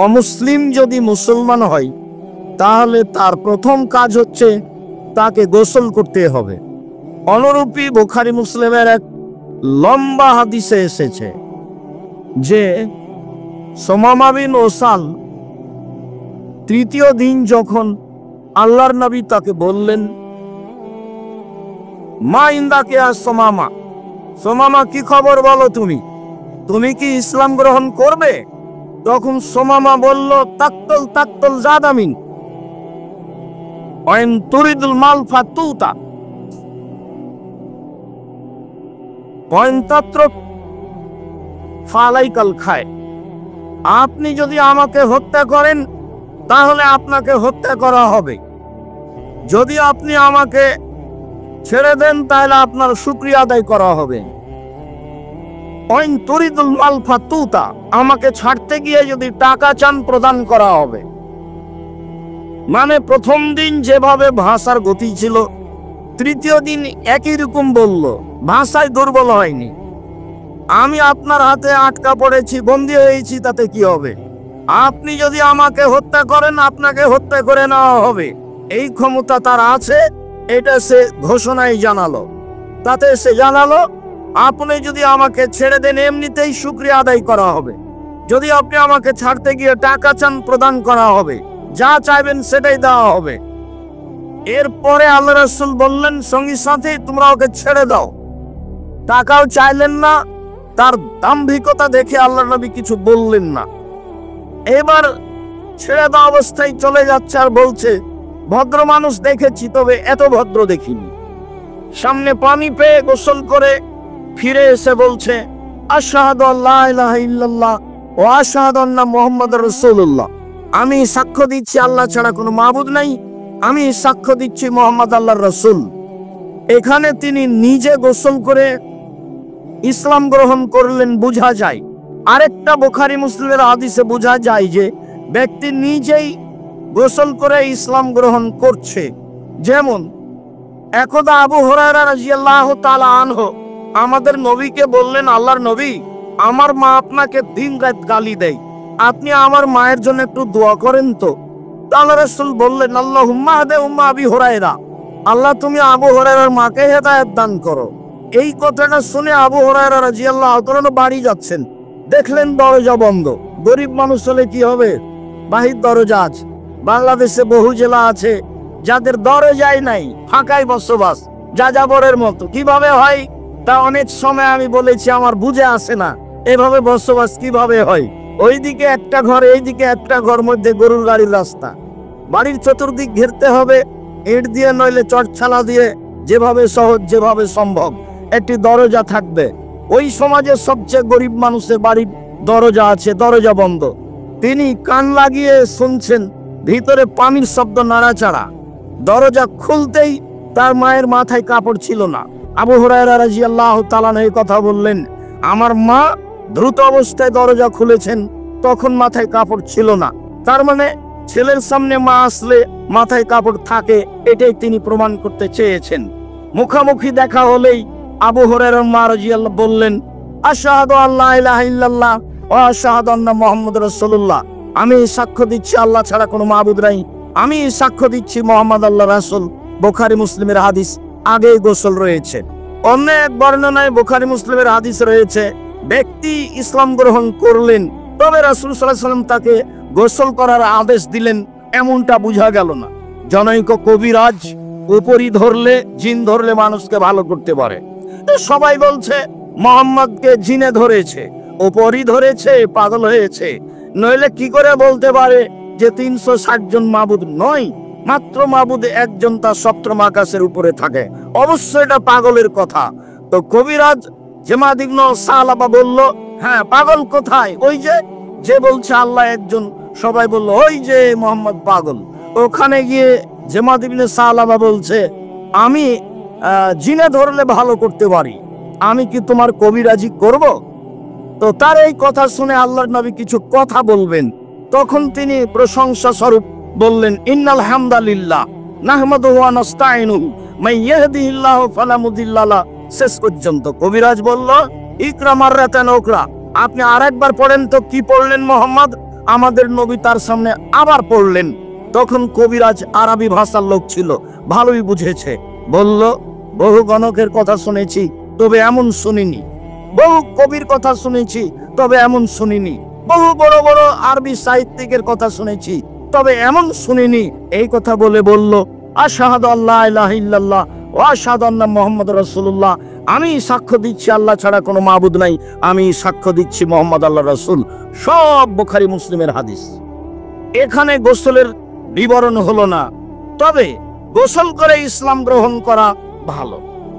অমুসলিম যদি মুসলমান হয় তাহলে তার প্রথম কাজ হচ্ছে তাকে গোসল করতে হবে। অনুরূপী বুখারী মুসলিমের এক লম্বা হাদিসে এসেছে যে সুমামা বিন ওসাল তৃতীয় দিন যখন আল্লাহর নবী তাকে বললেন, মা ইন্দাকে আর সুমামা, সুমামা কি খবর বলো, তুমি কি ইসলাম গ্রহণ করবে? তখন সুমামা বলল, তাকতল তাকতল জাদামিন ওয়াইন তুরিদুল মাল ফাতুতা ওয়াইন তাতরুক ফালাইকাল খায়। আপনি যদি আমাকে হত্যা করেন তাহলে আপনাকে হত্যা করা হবে, যদি আপনি আমাকে ছেড়ে দেন তাহলে আপনার শুকরিয়া আদায় করা হবে। ওয়াইন তুরিদুল মাল ফাতুতা, আমাকে ছাড়তে গিয়ে যদি টাকা চান প্রদান করা হবে। মানে প্রথম দিন যেভাবে ভাষার গতি ছিল, তৃতীয় দিন একই রকম বলল, ভাষায় দুর্বল হয়নি। আমি আপনার হাতে আটকা পড়েছি, বন্দী হয়েছি, তাতে কি হবে? আপনি যদি আমাকে হত্যা করেন আপনাকে হত্যা করে নেওয়া হবে, এই ক্ষমতা তার আছে, এটা সে ঘোষণায় জানালো। তাতে সে জানালো, আপনি যদি আমাকে ছেড়ে দেন এমনিতেই শুকরিয়া আদায় করা হবে, যদি আপনি আমাকে ছাড়তে গিয়ে টাকা চান প্রদান করা হবে, যা চাইবেন সেটাই দেওয়া হবে। এরপরে আল্লাহ রাসূল বললেন, সঙ্গী সাথে তোমরা ওকে ছেড়ে দাও। টাকাও চাইলেন না, তার দাম্ভিকতা দেখে আল্লাহর নবী কিছু বললেন না। এবার ছেড়ে দেওয়া অবস্থায় চলে যাচ্ছে আর বলছে, ভদ্র মানুষ দেখেছি, তবে এত ভদ্র দেখিনি। সামনে পানি পেয়ে গোসল করে ফিরে এসে বলছে, আশহাদু আল্লা ইলাহা ইল্লাল্লাহ ওয়া আশহাদু আন্না মুহাম্মাদুর রাসূলুল্লাহ, আমি সাক্ষ্য দিচ্ছি আল্লাহ ছাড়া কোনো মাবুদ নাই, আমি সাক্ষ্য দিচ্ছি মুহাম্মদ আল্লাহর রাসূল। এখানে তিনি নিজে গোসল করে ইসলাম গ্রহণ করলেন বোঝা যায়। আরেকটা বুখারী মুসলিমের হাদিসে বোঝা যায় যে ব্যক্তি নিজেই গোসল করে ইসলাম গ্রহণ করছে। যেমন একদা আবু হুরায়রা রাদিয়াল্লাহু তাআলা আনহু আমাদের নবীকে বললেন, আল্লাহর নবী, আমার মা আপনাকে দিন রাত গালি দেয়, আপনি আমার মায়ের জন্য একটু দোয়া করেন তো। আল্লাহ রাসূল বললেন, আল্লাহুম্মা হাদি উম্মা আবি হুরায়রা, আল্লাহ তুমি আবু হুরায়রার মাকে হেদায়েত দান করো। এই কথাটা শুনে আবু হুরায়রা রাদিয়াল্লাহু তাআলা বাড়ি যাচ্ছেন, দেখলেন দরজা বন্ধ। গরিব মানুষ হলে কি হবে, বাহির দরজা আছে। বাংলাদেশে বহু জেলা আছে যাদের দরজাই নাই, ফাঁকায় বসবাস, যাযাবরের মতো। কিভাবে হয় তা অনেক সময় আমি বলেছি, আমার বুঝে আসে না এভাবে বসবাস কিভাবে হয়। ওইদিকে একটা ঘর, এইদিকে একটা ঘর, মধ্যে গরুর গাড়ির রাস্তা। বাড়ির চতুর্দিক ঘেরতে হবে ইট দিয়ে, নইলে চটছালা দিয়ে, যেভাবে সহজ যেভাবে সম্ভব একটি দরজা থাকবে। ওই সমাজের সবচেয়ে গরিব মানুষের বাড়ির দরজা আছে, দরজা বন্ধ। তিনি কান লাগিয়ে শুনছেন, ভিতরে পানির শব্দ, নাড়াচাড়া। দরজা খুলতেই তার মায়ের মাথায় কাপড় ছিল না। আবু হুরায়রা রাদিয়াল্লাহু তাআলা এই কথা বললেন, আমার মা দ্রুত অবস্থায় দরজা খুলেছেন, তখন মাথায় কাপড় ছিল না। তার মানে ছেলের সামনে মা আসলে মাথায় কাপড় থাকে, এটাই তিনি প্রমাণ করতে চেয়েছেন। মুখামুখি দেখা হলেই আবু হুরায়রার মা রাদিয়াল্লাহু বললেন, আশহাদু আল্লা ইলাহা ইল্লাল্লাহ ওয়া আশহাদু আন্না মুহাম্মাদুর রাসূলুল্লাহ, আমি সাক্ষ্য দিচ্ছি আল্লাহ ছাড়া কোনো মাবুদ নাই, আমি সাক্ষ্য দিচ্ছি মুহাম্মদ আল্লাহর রাসূল। বুখারী মুসলিমের হাদিস, আগেই গোসল রয়েছে। অন্য এক বর্ণনায় বুখারী মুসলিমের হাদিস রয়েছে, ব্যক্তি ইসলাম গ্রহণ করলেন, তবে রাসূল সাল্লাল্লাহু আলাইহি ওয়াসাল্লাম তাকে গোসল করার আদেশ দিলেন, এমনটা বোঝা গেল না। জনৈক কবিরাজ উপরি ধরলে, জিন ধরলে মানুষকে ভালো করতে পারে। সবাই বলছে মুহাম্মদকে জিনে ধরেছে, উপরি ধরেছে, পাগল হয়েছে। নইলে কি করে বলতে পারে যে 360 জন মাবুদ নয়, মাত্র মাবুদ একজন, তার সপ্তম আকাশের উপরে থাকে? অবশ্যই এটা পাগলের কথা। তো কবিরাজ জামাদ ইবনে সালাবা বলল, হ্যাঁ পাগল কোথায়? ওই যে বলছে আল্লাহ একজন। সবাই বলল, ওই যে মুহাম্মদ পাগল। ওখানে গিয়ে জামাদ ইবনে সালাবা বলছে, আমি জিনে ধরলে ভালো করতে পারি, আমি কি তোমার কবিরাজি করব? তো তার এই কথা শুনে আল্লাহর নবী কিছু কথা বলবেন, তখন তিনি প্রশংসা স্বরূপ বললেন, ইন্নাল হামদালিল্লাহ নাহমাদুহু ওয়া নাস্তাইনুহু মান ইয়াহদিহিল্লাহু ফালা মুদিল্লা লাহু, শেষ পর্যন্ত। কবিরাজ বলল, ইকরা মাররাতান উকরা, আপনি আরেকবার পড়েন তো। কি পড়লেন মুহাম্মদ? আমাদের নবী তার সামনে আবার পড়লেন। তখন কবিরাজ আরবি ভাষার লোক ছিল, ভালোই বুঝেছে। বলল, বহু গণকের কথা শুনেছি, তবে এমন শুনিনি। বহু কবির কথা শুনেছি, তবে এমন শুনিনি। বহু বড় বড় আরবি সাহিত্যিকের কথা শুনেছি, তবে এমন শুনিনি। এই কথা বলে বলল, আশহাদু আল্লা ইলাহা ইল্লাল্লাহ ওয়া আশহাদু আন্না মুহাম্মাদুর রাসূলুল্লাহ। আমি সাক্ষ্য দিচ্ছি আল্লাহ ছাড়া কোনো মাবুদ নাই, আমি সাক্ষ্য দিচ্ছি মুহাম্মদ আল্লাহর রাসূল। সব বুখারী মুসলিমের হাদিস। এখানে গোসলের বিবরণ হলো না, তবে গোসল করে ইসলাম গ্রহণ করা ভালো,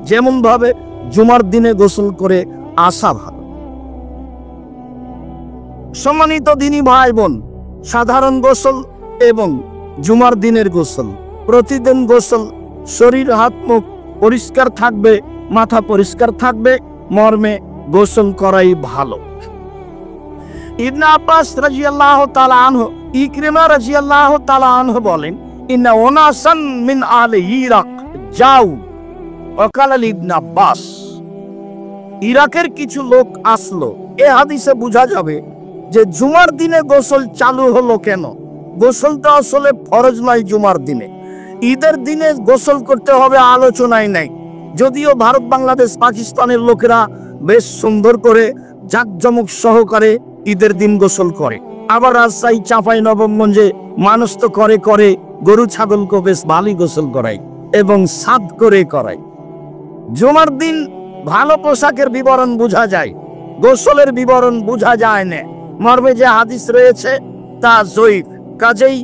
যেমন ভাবে জুমার দিনে গোসল করে আসা ভালো। সম্মানিত দিনী ভাই বোন, সাধারণ গোসল এবং জুমার দিনের গোসল, প্রতিদিন গোসল, শরীর হাত মুখ পরিষ্কার থাকবে, মাথা পরিষ্কার থাকবে মর্মে গোসল করাই ভালো। ইবনে আব্বাস রাদিয়াল্লাহু তাআলা আনহু, ইকরিমা রাদিয়াল্লাহু তাআলা আনহু বলেন, ইন্না উনাসান মিন আহলি ইরাক যাও। ওয়াকাল ইবনে আব্বাস, ইরাকের কিছু লোক আসলো। এ হাদিসে বোঝা যাবে যে জুমার দিনে গোসল চালু হলো কেন। গোসলটা আসলে ফরজ নয় জুমার দিনে, ঈদের দিনে গোসল করতে হবে আলোচনায় নাই। যদিও ভারত, বাংলাদেশ, পাকিস্তানের লোকেরা বেশ সুন্দর করে জাঁকজমক সহকারে ঈদের দিন গোসল করে, আবার রাজশাহী, চাঁপাই নবাবগঞ্জে মানুষ তো করে গরু ছাগলকে বেশ ভালোই গোসল করায় এবং সাদ করে করায়। জুমার দিন ভালো পোশাকের বিবরণ বোঝা যায়, গোসলের বিবরণ বোঝা যায় না। মর্মে যে হাদিস রয়েছে তা জয়ীফ, কাজেই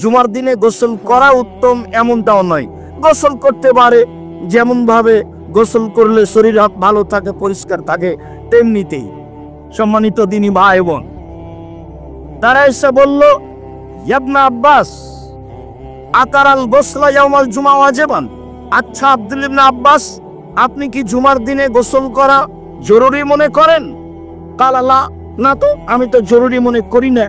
জুমার দিনে গোসল করা উত্তম এমনটাও নয়। গোসল করতে পারে, যেমন ভাবে গোসল করলে শরীর ভালো থাকে, পরিষ্কার থাকে, তেমনিতেই। সম্মানিত দিনী ভাই বোন, তারা এসে বলল, ইবনে আব্বাস আতারাল গোসলা ইয়াউমাল জুমা ওয়াজিবান। আচ্ছা আব্দুল ইবনে আব্বাস, আপনি কি জুমার দিনে গোসল করা জরুরি মনে করেন? কালা লা, না তো, আমি তো জরুরি মনে করি না।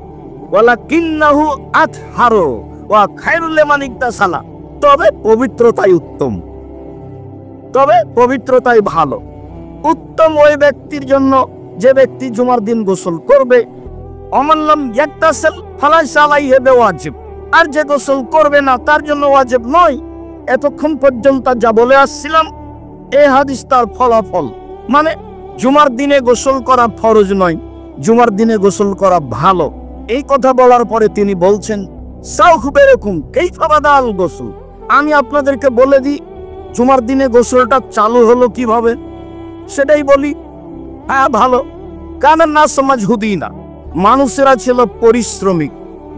ওয়ালাকিন্নাহু আতহারু ওয়া খায়রুল লিমান ইগতাসালা, তবে পবিত্রতাই উত্তম, তবে পবিত্রতাই ভালো। উত্তম ওই ব্যক্তির জন্য যে ব্যক্তি জুমার দিন গোসল করবে। অমাল্লাম ইয়াগতাসিল ফালাইসা আলাইহি বিওয়াজিব, আর যে গোসল করবে না তার জন্য ওয়াজিব নয়। এতক্ষণ পর্যন্ত যা বলে আসছিলাম এই হাদিস তার ফলাফল, মানে জুমার দিনে গোসল করা ফরজ নয়, জুমার দিনে গোসল করা ভালো। এই কথা বলার পরে তিনি বলছেন, সাউখ বেরকম কাইফা বাদাল গোসল। আমি আপনাদেরকে বলে দিই জুমার দিনে গোসলটা চালু হলো কিভাবে, সেটাই বলি। হ্যাঁ, ভালো। কারণ না সমাজ হুদিনা, মানুষেরা ছিল পরিশ্রমিক,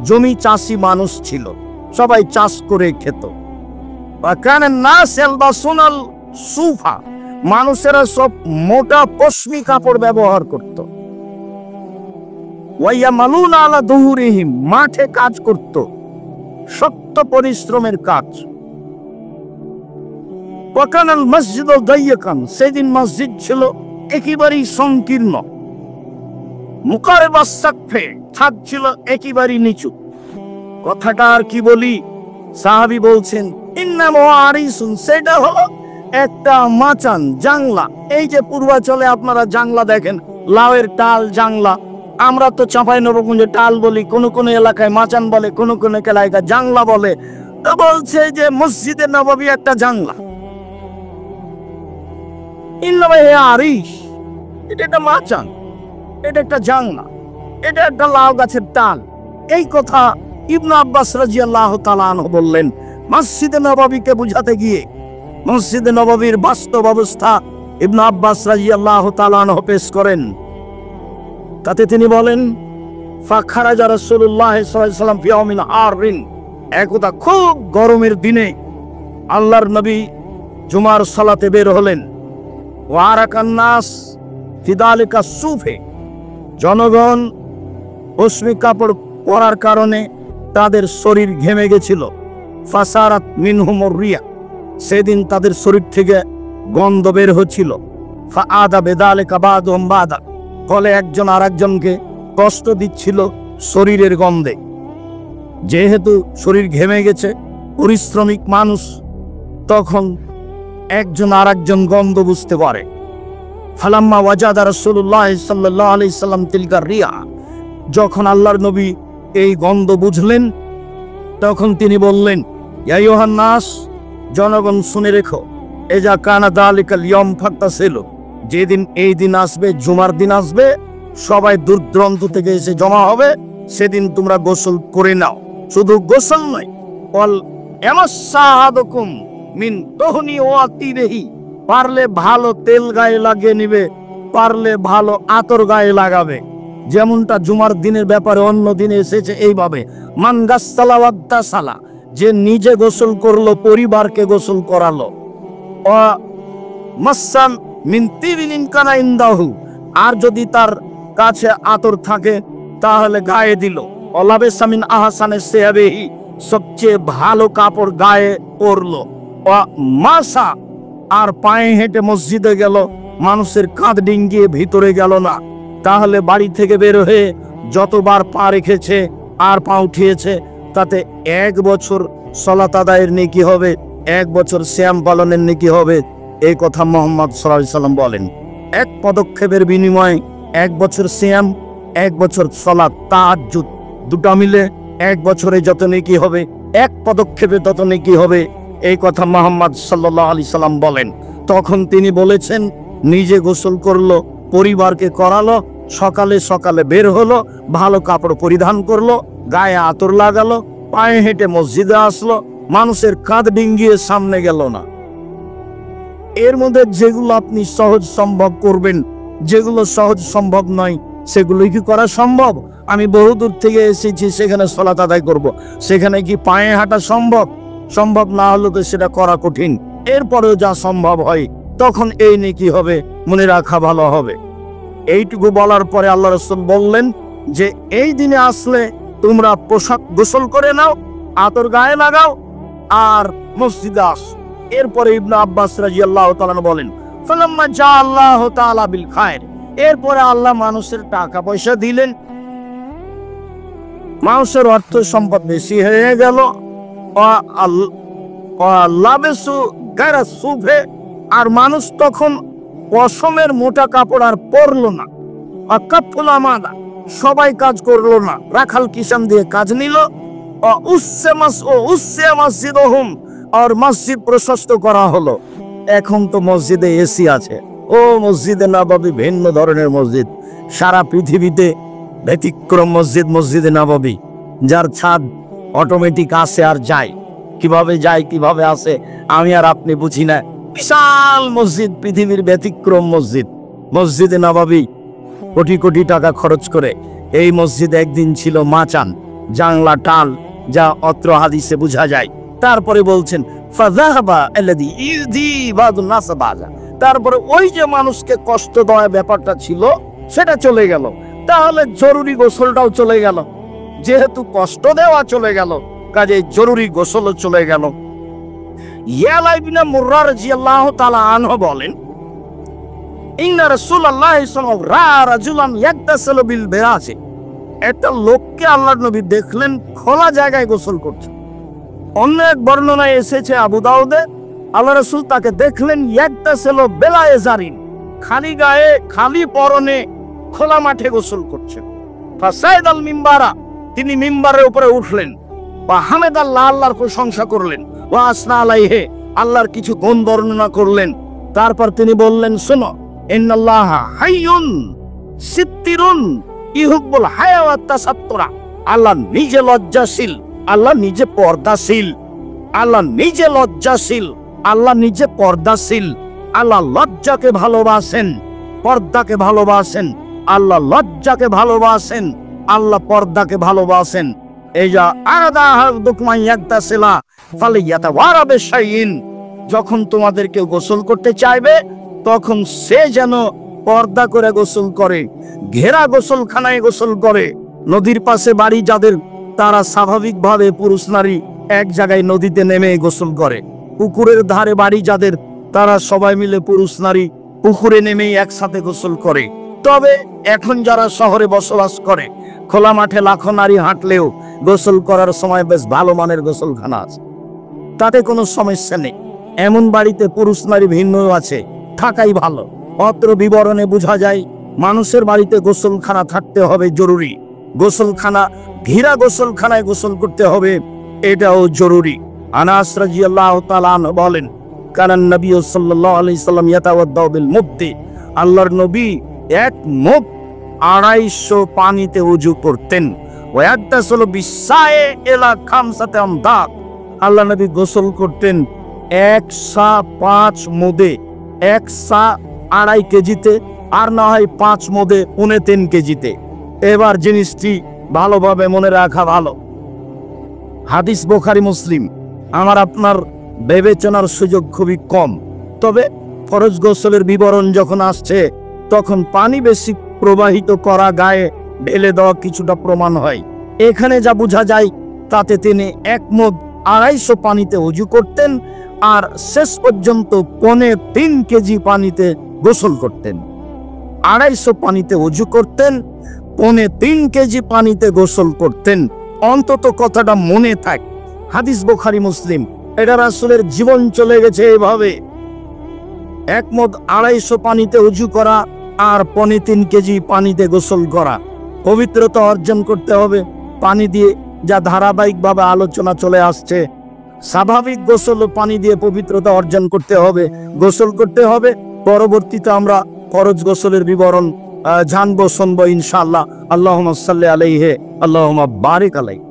জমি চাষি মানুষ ছিল, সবাই চাষ করে খেত। কারণ না সেলবাসুনাল সুফা, মানুষেরা সব মোটা পশমি কাপড় ব্যবহার করত। ওয়াইয়া মালুনা আলা দুহুরিহিম, মাঠে কাজ করত, শক্ত পরিশ্রমের কাজ। ওয়াকানাল মসজিদুল দাইয়াকান, সেদিন মসজিদ ছিল একেবারেই সংকীর্ণ। মুকাররাবাস সাকফে, ছাদ ছিল একেবারেই নিচু। কথাটা আর কি বলি, সাহাবী বলছেন, ইন্নামু আরিসুন, সেটা হলো একটা মাচান, জাংলা। এই যে পূর্বাঞ্চলে আপনারা জাংলা দেখেন, লাউয়ের টাল জাংলা, আমরা তো চাঁপাই নবাবগঞ্জে টাল বলি, কোন কোন এলাকায় মাচান বলে, কোন কোন এলাকায় জাংলা বলে। তো বলছে যে মসজিদে নববী একটা জাংলা। ইন্নামা হে আরিস, এটা একটা মাচান, এটা একটা জাংলা, এটা একটা লাউ গাছের টাল। এই কথা ইবনে আব্বাস রাদিয়াল্লাহু তাআলা আনহু বললেন মসজিদে নববীকে বুঝাতে গিয়ে। মসজিদে নববীর বাস্তব অবস্থা ইবনে আব্বাস রাদিয়াল্লাহু তাআলা আনহু পেশ করেন। তাতে তিনি বলেন, ফাখারাজা রাসূলুল্লাহ সাল্লাল্লাহু আলাইহি ওয়াসাল্লাম ফি ইয়াউমিন আররিন, একদা খুব গরমের দিনে আল্লাহর নবী জুমার সালাতে বের হলেন। ওয়ারাকান নাস ফি যালিকা সুফে, জনগণ পশমি কাপড় পরার কারণে তাদের শরীর ঘেমে গেছিল। ফাসারাত মিনহুমুর রিয়া, সেদিন তাদের শরীর থেকে গন্ধ বের হচ্ছিল। ফাআদা বিযালিকা বাদুহুম বাদা, ফলে একজন আরেকজনকে কষ্ট দিচ্ছিল শরীরের গন্ধে। যেহেতু শরীর ঘেমে গেছে, পরিশ্রমিক মানুষ, তখন একজন আরেকজন গন্ধ বুঝতে পারে। ফালাম্মা ওয়াজাদা রাসূলুল্লাহ সাল্লাল্লাহু আলাইহি সাল্লাম তিলকা রিয়া, যখন আল্লাহর নবী এই গন্ধ বুঝলেন, তখন তিনি বললেন, ইয়া আইয়ুহান নাস, জনগণ শুনে রেখো, এজা কানা যালিকাল ইয়াউম ফাগতাসিলু, যেদিন এই দিন আসবে, জুমার দিন আসবে, সবাই দূর দূরান্ত থেকে এসে জমা হবে, সেদিন তোমরা গোসল করে নাও। শুধু গোসল নয়, ওয়াল ইয়ামাসসাহাদুকুম মিন তুহনি ওয়া তিরিহি, পারলে ভালো তেল গায়ে লাগিয়ে নিবে, পারলে ভালো আতর গায়ে লাগাবে। যেমনটা জুমার দিনের ব্যাপারে অন্য দিনে এসেছে এইভাবে, মান গাসসালা ওয়াগতাসালা, যে নিজে গোসল করলো, পরিবারকে গোসল করালো। ও মাসান মিন তিবিনিন কানা ইনদাহু, আর যদি তার কাছে আতর থাকে তাহলে গায়ে দিল। অলাবেসা মিন আহসানে সিয়াবিহি, সবচেয়ে ভালো কাপড় গায়ে পরলো। ও মাসা, আর পায়ে হেঁটে মসজিদে গেল, মানুষের কাঁধ ডিঙ্গিয়ে ভিতরে গেল না। তাহলে বাড়ি থেকে বের হয়ে যতবার পা রেখেছে আর পা উঠিয়েছে, তাতে 1 বছর সালাত আদায়ের নেকি হবে, 1 বছর সিয়াম পালনের নেকি হবে। এই কথা মুহাম্মদ সাল্লাল্লাহু আলাইহি সাল্লাম বলেন। এক পদক্ষেপের বিনিময়ে 1 বছর সিয়াম, 1 বছর সালাত তাহাজ্জুদ, দুটো মিলে 1 বছরে যত নেকি হবে, 1 পদক্ষেপে তত নেকি হবে। এই কথা মুহাম্মদ সাল্লাল্লাহু আলাইহি সাল্লাম বলেন। তখন তিনি বলেছেন, নিজে গোসল করলো, পরিবারকে করালো, সকালে সকালে বের হলো, ভালো কাপড় পরিধান করলো, গায়ে আতর লাগালো, পায়ে হেঁটে মসজিদে আসলো, মানুষের কাঁধ ডিঙ্গিয়ে সামনে গেল না। এর মধ্যে যেগুলো আপনি সহজ সম্ভব করবেন, যেগুলো সহজ সম্ভব নয় সেগুলোই কি করা সম্ভব? আমি বহুদূর থেকে এসেছি, সেখানে সালাত আদায় করব, সেখানে কি পায়ে হাঁটা সম্ভব? সম্ভব না হলে তো সেটা করা কঠিন। এরপরেও যা সম্ভব হয় তখন এই নেকি হবে, মনে রাখা ভালো হবে। এইটুকু বলার পরে আল্লাহ রাসূল বললেন যে এই দিনে আসলে তোমরা পোশাক গোসল করে নাও, আতর গায়ে লাগাও, আর মসজিদে আসো। এরপরে ইবনে আব্বাস রাদিয়াল্লাহু তাআলা বলেন, ফালাম্মা জাআল্লাহু তাআলা বিল খায়র, এরপরে আল্লাহ মানুষের টাকা পয়সা দিলেন, মানুষের অর্থ সম্পদ বেশি হয়ে গেল। আর মানুষ তখন পশমের মোটা কাপড় আর পরলো না। সবাই কাজ করলো না, রাখাল কিষান দিয়ে কাজ নিল। আর মসজিদ প্রশস্ত করা হলো। এখন তো মসজিদে এসি আছে। ও মসজিদে নববী ভিন্ন ধরনের মসজিদ, সারা পৃথিবীতে ব্যতিক্রম মসজিদ মসজিদে নববী, যার ছাদ অটোমেটিক আসে আর যায়। কিভাবে যায় কিভাবে আসে আমি আর আপনি বুঝি না। বিশাল মসজিদ, পৃথিবীর ব্যতিক্রম মসজিদ মসজিদে নববী। কোটি কোটি টাকা খরচ করে এই মসজিদে একদিন ছিল মাচান, জাংলা টাল, যা অত্র হাদিসে বোঝা যায়। তারপরে বলছেন তারপরে ওই যে মানুষকে কষ্ট দেওয়া ব্যাপারটা ছিল সেটা চলে গেল। তাহলে জরুরি গোসলটাও চলে গেল। যেহেতু কষ্ট দেওয়া চলে গেল, কাজে জরুরি গোসলও চলে গেল। ইয়ালা ইবনে মুররা রাদিয়াল্লাহু তাআলা আনহু বলেন, ইন্না রাসূলুল্লাহ সাল্লাল্লাহু আলাইহি ওয়াসাল্লাম রা রাজুলান ইয়াগতাসিলু বিল বিরাসি, একটা লোককে আল্লাহর নবী দেখলেন খোলা জায়গায় গোসল করছে। অন্য এক বর্ণনায় এসেছে আবু দাউদে, আল্লাহ রাসূল তাকে দেখলেন ইয়াগতাসিলু বিলা ইজারিন, খালি গায়ে খালি পরনে খোলা মাঠে গোসল করছেন। ফাসাইদাল মিম্বারা, তিনি মিম্বারের উপরে উঠলেন। বা হামেদাল্লাহ, আল্লাহর প্রশংসা করলেন। ওয়া আসনা আলাইহি, আল্লাহর কিছু গুণ বর্ণনা করলেন। তারপর তিনি বললেন, শোনো, ইন্নাল্লাহা হাইয়ুন সিত্তিরুন ইহুব্বুল হায়া ওয়াত তাসাত্তুরা, আল্লাহ নিজে লজ্জাশীল, আল্লাহ নিজে পর্দাশীল, আল্লাহ নিজে লজ্জাশীল, আল্লাহ নিজে পর্দাশীল। আল্লাহ লজ্জাকে ভালোবাসেন, পর্দাকে ভালোবাসেন। আল্লাহ লজ্জাকে ভালোবাসেন, আল্লাহ পর্দাকে ভালোবাসেন। এই যা আরাদা হাদুকুম ইয়াগতাসিলা ফালিয়াতাওয়ারা বিশাইইন, যখন তোমাদের কেউ গোসল করতে চাইবে তখন সে যেন পর্দা করে গোসল করে, ঘেরা গোসলখানায় গোসল করে। নদীর পাশে বাড়ি যাদের, তারা স্বাভাবিকভাবে পুরুষ নারী এক জায়গায় নদীতে নেমে গোসল করে। পুকুরের ধারে বাড়ি যাদের, তারা সবাই মিলে পুরুষ নারী পুকুরে নেমেই একসাথে গোসল করে। তবে এখন যারা শহরে বসবাস করে, খোলা মাঠে লাখো নারী হাঁটলেও গোসল করার সময় বেশ ভালো মানের গোসলখানা আছে, তাতে কোনো সমস্যা নেই। এমন বাড়িতে পুরুষ নারী ভিন্ন আছে, থাকাই ভালো। অত্র বিবরণে বোঝা যায় মানুষের বাড়িতে গোসলখানা থাকতে হবে জরুরি। গোসলখানা ঘিরা গোসলখানায় গোসল করতে হবে, এটাও জরুরি। আনাস রাদিয়াল্লাহু তাআলা আনহু বলেন, কানান নবী সাল্লাল্লাহু আলাইহি সাল্লাম ইয়াতাওয়াদ্দাউ বিল মুদ্দি, আল্লাহর নবী এক মুদ 250 পানিতে ওযু করতেন। ওয়ায়াতাসুলু বিসায়ে ইলা খামসাতি আমদাদ, আল্লাহ নবী গোসল করতেন 1 সা 5 মুদে, 1 সা 2.5 কেজিতে, আর না হয় 5 মুদে 3.5 কেজিতে। এবার জিনিসটি ভালোভাবে মনে রাখা ভালো। হাদিস বুখারী মুসলিম, আমার আপনার বিবেচনার সুযোগ খুবই কম, তবে ফরজ গোসলের বিবরণ যখন আসছে তখন পানি বেশি প্রবাহিত করা, গায়ে ঢেলে দেওয়া কিছুটা প্রমাণ হয়। এখানে যা বোঝা যায় তাতে তিনি 1 মুদ 250 পানিতে ওযু করতেন, আর শেষ পর্যন্ত 3.5 কেজি পানিতে গোসল করতেন। 250 পানিতে ওযু করতেন, 3.5 কেজি পানিতে গোসল করতেন। অন্তত কথাটা মনে থাক, হাদিস বুখারী মুসলিম, এটা রাসূলের জীবন চলে গেছে এভাবে। 1 মুদ 250 পানিতে ওযু করা আর 3.5 কেজি পানিতে গোসল করা। পবিত্রতা অর্জন করতে হবে পানি দিয়ে, যা ধারাবাহিকভাবে আলোচনা চলে আসছে। স্বাভাবিক গোসল পানি দিয়ে পবিত্রতা অর্জন করতে হবে, গোসল করতে হবে। পরবর্তীতে আমরা ফরজ গোসলের বিবরণ জানবো, শুনবো ইনশাআল্লাহ। আল্লাহুম্মা সাল্লি আলাইহি, আল্লাহুম্মা বারিক আলাইহি।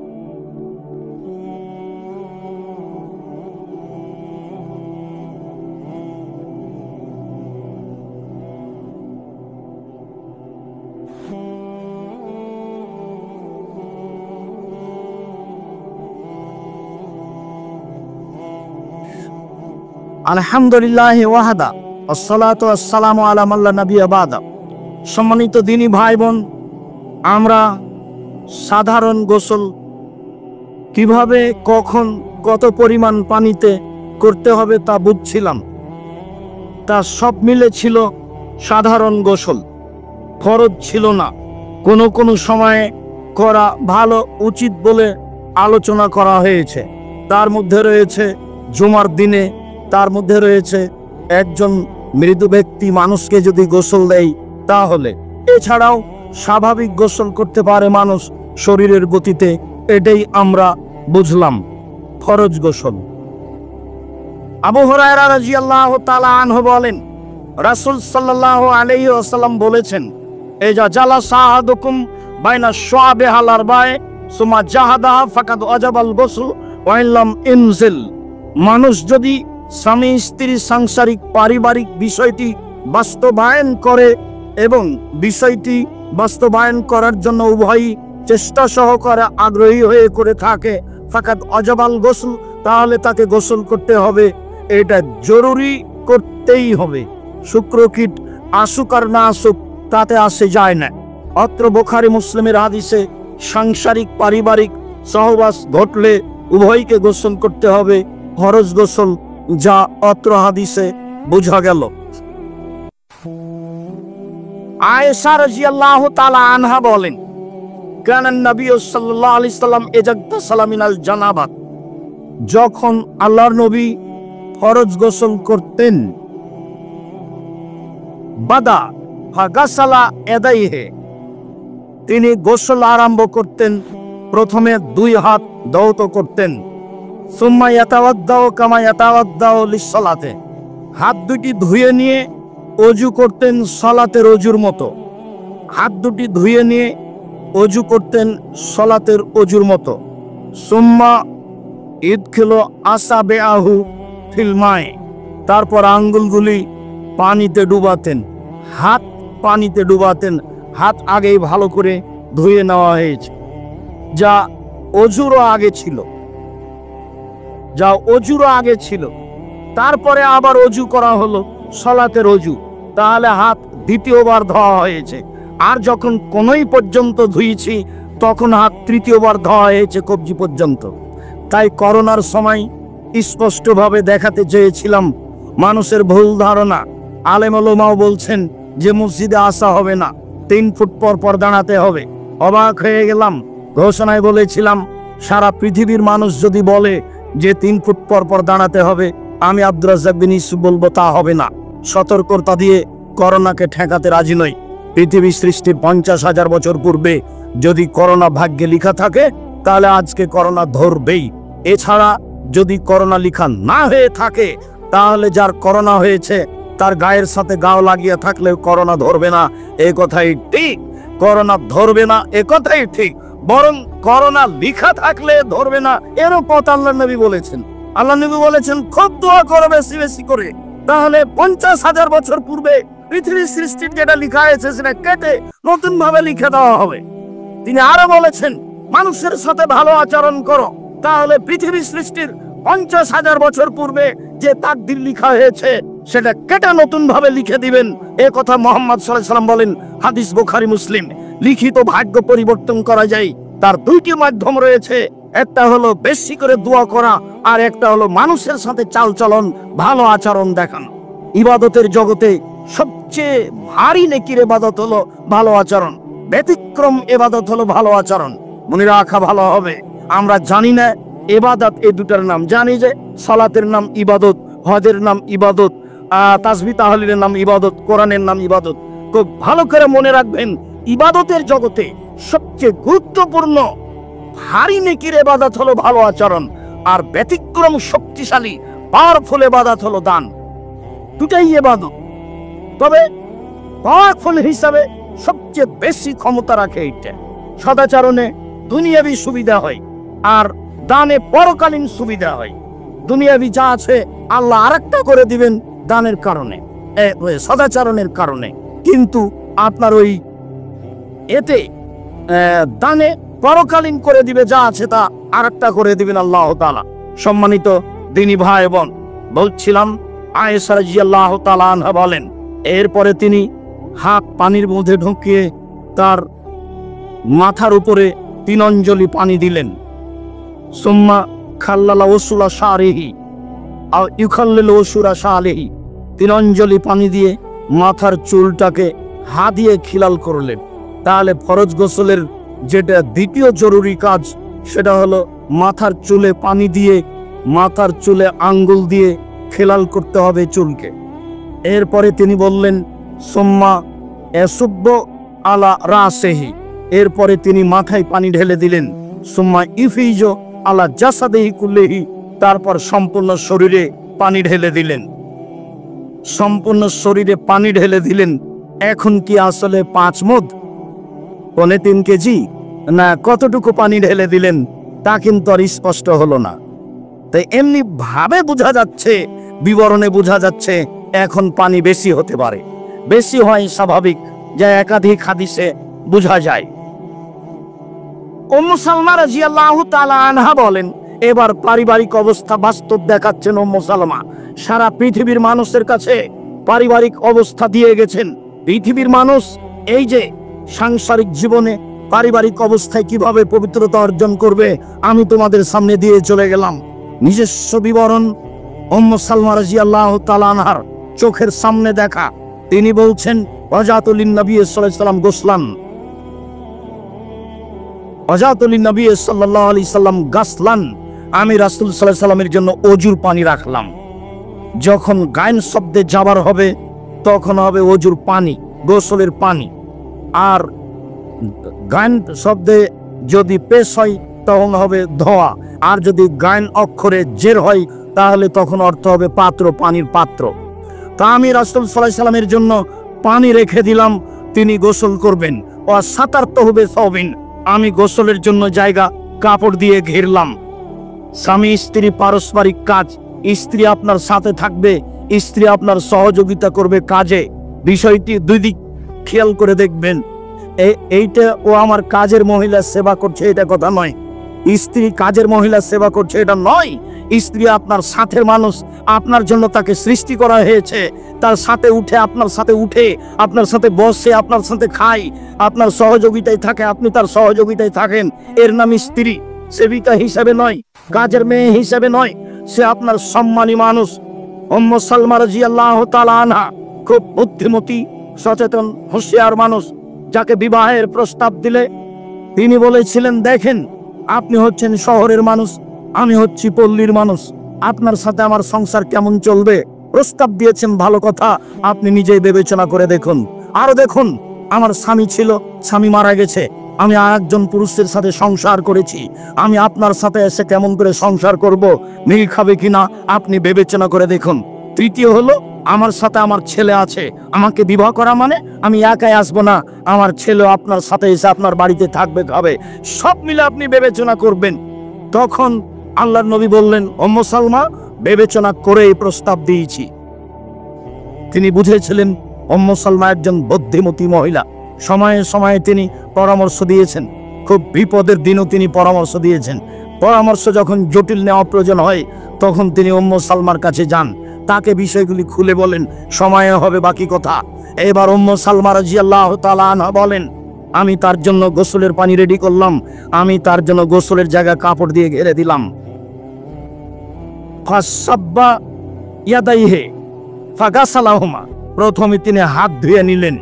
আলহামদুলিল্লাহ ওয়াহদা, আসসালাতু আসসালামু আলা মান লা নাবিয়্যা বাদা। সম্মানিত দিনী ভাই বোন, আমরা সাধারণ গোসল কিভাবে, কখন, কত পরিমাণ পানিতে করতে হবে তা বুঝছিলাম। তা সব মিলে ছিল সাধারণ গোসল, ফরজ ছিল না। কোনো কোনো সময়ে করা ভালো, উচিত বলে আলোচনা করা হয়েছে। তার মধ্যে রয়েছে জুমার দিনে, তার মধ্যে রয়েছে একজন মৃদু ব্যক্তি মানুষকে যদি গোসল দেয় তাহলে। এছাড়াও স্বাভাবিক গোসল করতে পারে মানুষ শরীরের গতিতে, এটাই আমরা বুঝলাম ফরজ গোসল। আবু হুরায়রা রাদিয়াল্লাহু তাআলা আনহু বলেন, রাসূল সাল্লাল্লাহু আলাইহি ওয়াসাল্লাম বলেছেন, ইজা জালাসা আহাদুকুম বাইনা শুআবিহাল আরবায়ে সুম্মা জাহাদাহা ফাকাদ ওয়াজাবাল গোসল ওয়া ইল্লাম ইনজিল। মানুষ যদি স্বামী স্ত্রীর সাংসারিক পারিবারিক বিষয়টি বাস্তবায়ন করে এবং বিষয়টি বাস্তবায়ন করার জন্য উভয়ই চেষ্টা সহকারে আগ্রহী হয়ে করে থাকে, ফাকাদ ওয়াজাবাল গোসল, তাহলে তাকে গোসল করতে হবে। এটা জরুরি, করতেই হবে। শুক্রকীট আসুক আর না আসুক তাতে আসে যায় না। অত্র বুখারী মুসলিমের হাদিসে সাংসারিক পারিবারিক সহবাস ঘটলে উভয়কে গোসল করতে হবে, ফরজ গোসল, যা অত্র হাদিসে বোঝা গেল। আয়েশা রাদিয়াল্লাহু তাআলা আনহা বলেন, কানান নবী সাল্লাল্লাহু আলাইহি সাল্লাম ইজাগতাসালা মিনাল জানাবাত, যখন আল্লাহর নবী ফরজ গোসল করতেন, বাদা ফাগাসালা ইয়াদাইহি, তিনি গোসল আরম্ভ করতেন, প্রথমে 2 হাত ধৌত করতেন। সুম্মা ইয়াতাওয়াদ্দাউ কামা ইয়াতাওয়াদ্দাউ লিস-সালাতে, হাত দুটি ধুয়ে নিয়ে ওযু করতেন সালাতের ওযুর মতো। হাত দুটি ধুয়ে নিয়ে ওযু করতেন সালাতের ওযুর মতো। সুম্মা ইদখিলু আসাবিআহু ফিল মায়ে, তারপর আঙ্গুলগুলি পানিতে ডুবাতেন, হাত পানিতে ডুবাতেন। হাত আগেই ভালো করে ধুয়ে নেওয়া হয়েছে, যা ওযুরও আগে ছিল, তারপরে আবার ওযু করা হলো সালাতের ওযু, তাহলে হাত দ্বিতীয়বার ধোয়া হয়েছে। আর যখন কোনই পর্যন্ত ধুইছি তখন হাত তৃতীয়বার ধোয়া হয়েছে কবজি পর্যন্ত। তাই করোনার সময় স্পষ্টভাবে দেখাতে চেয়েছিলাম মানুষের ভুল ধারণা। আলেম ওলামাও বলছেন যে মসজিদে আসা হবে না, 3 ফুট পর পর দাঁড়াতে হবে। অবাক হয়ে গেলাম, ঘোষণায় বলেছিলাম সারা পৃথিবীর মানুষ যদি বলে যে 3 ফুট পর পর দাঁড়াতে হবে, আমি আব্দুর রাজ্জাক বিন ইউসুফ বলবো তা হবে না। সতর্কতা দিয়ে করোনাকে ঠেকাতে রাজি নই। পৃথিবী সৃষ্টির 50,000 বছর পূর্বে যদি করোনা ভাগ্যে লেখা থাকে তাহলে আজকে করোনা ধরবেই। এছাড়া যদি করোনা লেখা না হয়ে থাকে তাহলে যার করোনা হয়েছে তার গায়ের সাথে গাও লাগিয়ে থাকলেও করোনা ধরবে না, এ কথাই ঠিক। করোনা ধরবে না এ কথাই ঠিক, বরং করোনা লেখা থাকলে ধরবে না এরও কথা আল্লাহ নবী বলেছেন। আল্লাহ নবী বলেছেন খুব দোয়া করো বেশি বেশি করে, তাহলে 50,000 বছর পূর্বে পৃথিবীর সৃষ্টির যেটা লেখা হয়েছে সেটা কেটে নতুন ভাবে লিখে দেওয়া হবে। তিনি আরো বলেছেন মানুষের সাথে ভালো আচরণ করো, তাহলে পৃথিবীর সৃষ্টির 50,000 বছর পূর্বে যে তাকদীর লেখা হয়েছে সেটা কেটে নতুন ভাবে লিখে দিবেন। এ কথা মুহাম্মদ সাল্লাল্লাহু আলাইহি ওয়াসাল্লাম বলেন, হাদিস বুখারী মুসলিম। লিখিত ভাগ্য পরিবর্তন করা যায়, তার দুইটি মাধ্যম রয়েছে, একটা হলো বেশি করে দোয়া করা, আর একটা হলো মানুষের সাথে চালচলন ভালো আচরণ দেখানো। ইবাদতের জগতে সবচেয়ে ভারী নেকির ইবাদত হলো ভালো আচরণ, ব্যতিক্রম ইবাদত হলো ভালো আচরণ। মনে রাখা ভালো হবে, আমরা জানি না ইবাদত এই দুটার নাম, জানি যে সালাতের নাম ইবাদত, হজের নাম ইবাদত, তাসবিহ তাহলিলের নাম ইবাদত, কোরআনের নাম ইবাদত। খুব ভালো করে মনে রাখবেন, ইবাদতের জগতে সবচেয়ে গুরুত্বপূর্ণ ভারী নেকির ইবাদত হলো ভালো আচরণ, আর ব্যতিক্রম শক্তিশালী পাওয়ারফুল ইবাদত হলো দান। দুটাই ইবাদত, তবে পাওয়ারফুল হিসাবে সবচেয়ে বেশি ক্ষমতা রাখে এইটা। সদাচরণে দুনিয়াবি সুবিধা হয় আর দানে পরকালীন সুবিধা হয়। দুনিয়াবি যা আছে আল্লাহ আরেকটা করে দিবেন দানের কারণে, সদাচরণের কারণে, কিন্তু আপনার ওই এতে দানে পরকালীন করে দিবে যা আছে তা আরেকটা করে দিবেন আল্লাহ তাআলা। সম্মানিত দিনী ভাই বোন, বলছিলাম আয়েশা রাদিয়াল্লাহু তাআলা আনহা বলেন, এরপরে তিনি হাত পানির মধ্যে ঢুকিয়ে তার মাথার উপরে 3 অঞ্জলি পানি দিলেন। সুম্মা খাল্লালা ওসুলা শারিহি আও ইউখাল্লিল ওসুরা শালিহি, 3 অঞ্জলি পানি দিয়ে মাথার চুলটাকে হাত দিয়ে খিলাল করলেন। তাহলে ফরজ গোসলের যেটা দ্বিতীয় জরুরি কাজ সেটা হলো মাথার চুলে পানি দিয়ে মাথার চুলে আঙ্গুল দিয়ে খেলাল করতে হবে চুলকে। এরপরে তিনি বললেন সুম্মা এসুব্ব আলা রাসেহি, এরপরে তিনি মাথায় পানি ঢেলে দিলেন। সুম্মা ইফিজো আলা জাসাদেহি কুল্লিহি, তারপর সম্পূর্ণ শরীরে পানি ঢেলে দিলেন। সম্পূর্ণ শরীরে পানি ঢেলে দিলেন। এখন কি আসলে 5 মুদ, 3.25 কেজি, না কতটুকু পানি ঢেলে দিলেন তা কিন্তু আর স্পষ্ট হলো না। তাই এমনি ভাবে বোঝা যাচ্ছে, বিবরণে বোঝা যাচ্ছে এখন পানি বেশি হতে পারে, বেশি হয় স্বাভাবিক, যা একাধিক হাদিসে বোঝা যায়। উম্মু সালমা রাদিয়াল্লাহু তাআলা আনহা বলেন, এবার পারিবারিক অবস্থা বাস্তব দেখাচ্ছেন উম্মু সালমা। সারা পৃথিবীর মানুষের কাছে পারিবারিক অবস্থা দিয়ে গেছেন। পৃথিবীর মানুষ এই যে সাংসারিক জীবনে পারিবারিক অবস্থায় কিভাবে পবিত্রতা অর্জন করবে আমি তোমাদের সামনে দিয়ে চলে গেলাম। নিজস্ব বিবরণ উম্মু সালমা রাদিয়াল্লাহু তাআলা আনহার চোখের সামনে দেখা। তিনি বলছেন, ওয়াজাতুলিন নবী সাল্লাল্লাহু আলাইহি সাল্লাম গোসলান, ওয়াজাতুলিন নবী সাল্লাল্লাহু আলাইহি সাল্লাম গাসলান, আমি রাসূল সাল্লাল্লাহু আলাইহি সাল্লামের জন্য ওযুর পানি রাখলাম। যখন গায়ন শব্দে যাবার হবে তখন হবে ওযুর পানি, গোসলের পানি। আর গায়ন শব্দে যদি পেশ হয় তখন হবে ধোয়া, আর যদি গায়ন অক্ষরে জের হয় তাহলে তখন অর্থ হবে পাত্র, পানির পাত্র। তা আমি রাসূল সাল্লাল্লাহু আলাইহি সাল্লামের জন্য পানি রেখে দিলাম, তিনি গোসল করবেন। ও সাতারত হবে সবিন, আমি গোসলের জন্য জায়গা কাপড় দিয়ে ঘিরলাম। স্বামী স্ত্রী পারস্পরিক কাজ, স্ত্রী আপনার সাথে থাকবে, স্ত্রী আপনার সহযোগিতা করবে কাজে। বিষয়টি দুই দিক খেয়াল করে দেখবেন। এইটা ও আমার কাজের মহিলা সেবা করছে এটা কথা নয়, স্ত্রী কাজের মহিলা সেবা করছে এটা নয়। স্ত্রী আপনার সাথের মানুষ, আপনার জন্য তাকে সৃষ্টি করা হয়েছে, তার সাথে উঠে আপনার সাথে উঠে, আপনার সাথে বসে, আপনার সাথে খায়, আপনার সহযোগিতায় থাকে, আপনি তার সহযোগিতায় থাকেন। এর নাম স্ত্রী, সেবিকা হিসাবে নয়, কাজের মেয়ে হিসাবে নয়, সে আপনার সম্মানী মানুষ। উম্মু সালমা রাদিয়াল্লাহু তাআলা আনহা খুব বুদ্ধিমতী, সচেতন, হুঁশিয়ার মানুষ, যাকে বিবাহের প্রস্তাব দিলে তিনি বলেছিলেন, দেখেন আপনি হচ্ছেন শহরের মানুষ, আমি হচ্ছি পল্লীর মানুষ, আপনার সাথে আমার সংসার কেমন চলবে? প্রস্তাব দিয়েছেন ভালো কথা, আপনি নিজেই বিবেচনা করে দেখুন। আরো দেখুন, আমার স্বামী ছিল, স্বামী মারা গেছে, আমি আরেকজন পুরুষের সাথে সংসার করেছি, আমি আপনার সাথে এসে কেমন করে সংসার করব, মিল খাবে কিনা আপনি বিবেচনা করে দেখুন। তৃতীয় হলো, আমার সাথে আমার ছেলে আছে, আমাকে বিবাহ করা মানে আমি একাই আসবো না, আমার ছেলে আপনার সাথে এসে আপনার বাড়িতে থাকবে, খাবে, সব মিলে আপনি বিবেচনা করবেন। তখন আল্লাহর নবী বললেন, উম্মে সালমা বিবেচনা করে এই প্রস্তাব দিয়েছি। তিনি বুঝেছিলেন উম্মে সালমা একজন বুদ্ধিমতী মহিলা। সময়ে সময়ে তিনি পরামর্শ দিয়েছেন, খুব বিপদের দিনও তিনি পরামর্শ দিয়েছেন। পরামর্শ যখন জটিল নেওয়া প্রয়োজন হয় তখন তিনি উম্মে সালমার কাছে যান, তাকে বিষয়গুলি খুলে বলেন, সময়ে হবে বাকি কথা। এবার উম্মে সালমা রাদিয়াল্লাহু তাআলা আনহা বলেন, আমি তার জন্য গোসলের পানি রেডি করলাম, আমি তার জন্য গোসলের জায়গা কাপড় দিয়ে ঘিরে দিলাম। ফাসাব্বা ইয়াদাইহি ফাগাসালাহুমা, প্রথমে তিনি হাত ধুয়ে নিলেন,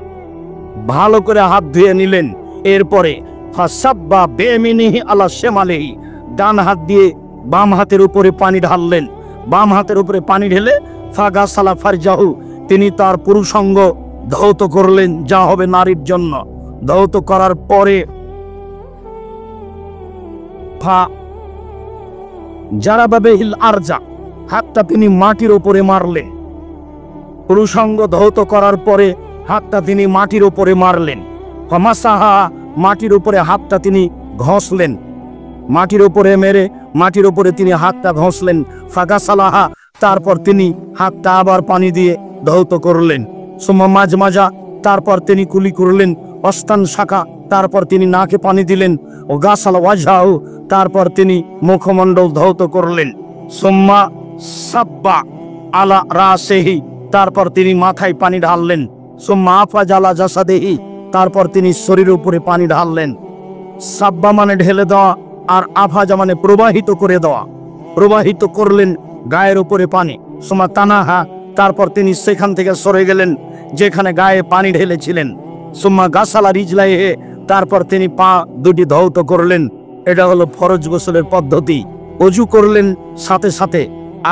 ভালো করে হাত ধুয়ে নিলেন। এরপরে ফাসাব্বা বিয়ামিনিহি আলা শিমালিহি, ডান হাত দিয়ে বাম হাতের উপরে পানি ঢাললেন। বাম হাতের উপরে পানি ঢেলে ফাগাসালা ফারজাহু, তিনি তার পুরুষাঙ্গ ধৌত করলেন, যা হবে নারীর জন্য। ধৌত করার পরে জারাবাবিহিল আরজা, হাতটা তিনি মাটির উপরে মারলেন। পুরুষাঙ্গ ধৌত করার পরে হাতটা তিনি মাটির উপরে মারলেন। ফামাসাহা, মাটির উপরে হাতটা তিনি ঘষলেন, মাটির উপরে মেরে মাটির উপরে তিনি হাতটা ঘষলেন। ফাগাসালাহা, তারপর তিনি হাতটা আবার পানি দিয়ে ধৌত করলেন। সুম্মা মাজমাজা, তারপর তিনি কুলি করলেন। অস্তান শাখা, তারপর তিনি নাকে পানি দিলেন। ও গাসাল ওয়াজহাহু, তারপর তিনি মুখমণ্ডল ধৌত করলেন। সুম্মা সাব্বা আলা রাসিহি, তারপর তিনি মাথায় পানি ঢাললেন। সুম্মা আফাজালা জাসাদিহি, তারপর তিনি শরীরের উপরে পানি ঢাললেন। সাব্বা মানে ঢেলে দেওয়া, আর আফাজা মানে প্রবাহিত করে দেওয়া। প্রবাহিত করলেন গায়ের উপরে পানি। সুম্মা তানাহা, তারপর তিনি সেখান থেকে সরে গেলেন যেখানে গায়ে পানি ঢেলেছিলেন। সুম্মা গাসালা রিজলাইহি, তারপর তিনি পা দুটি ধৌত করলেন। এটা হলো ফরজ গোসলের পদ্ধতি। অজু করলেন সাথে সাথে,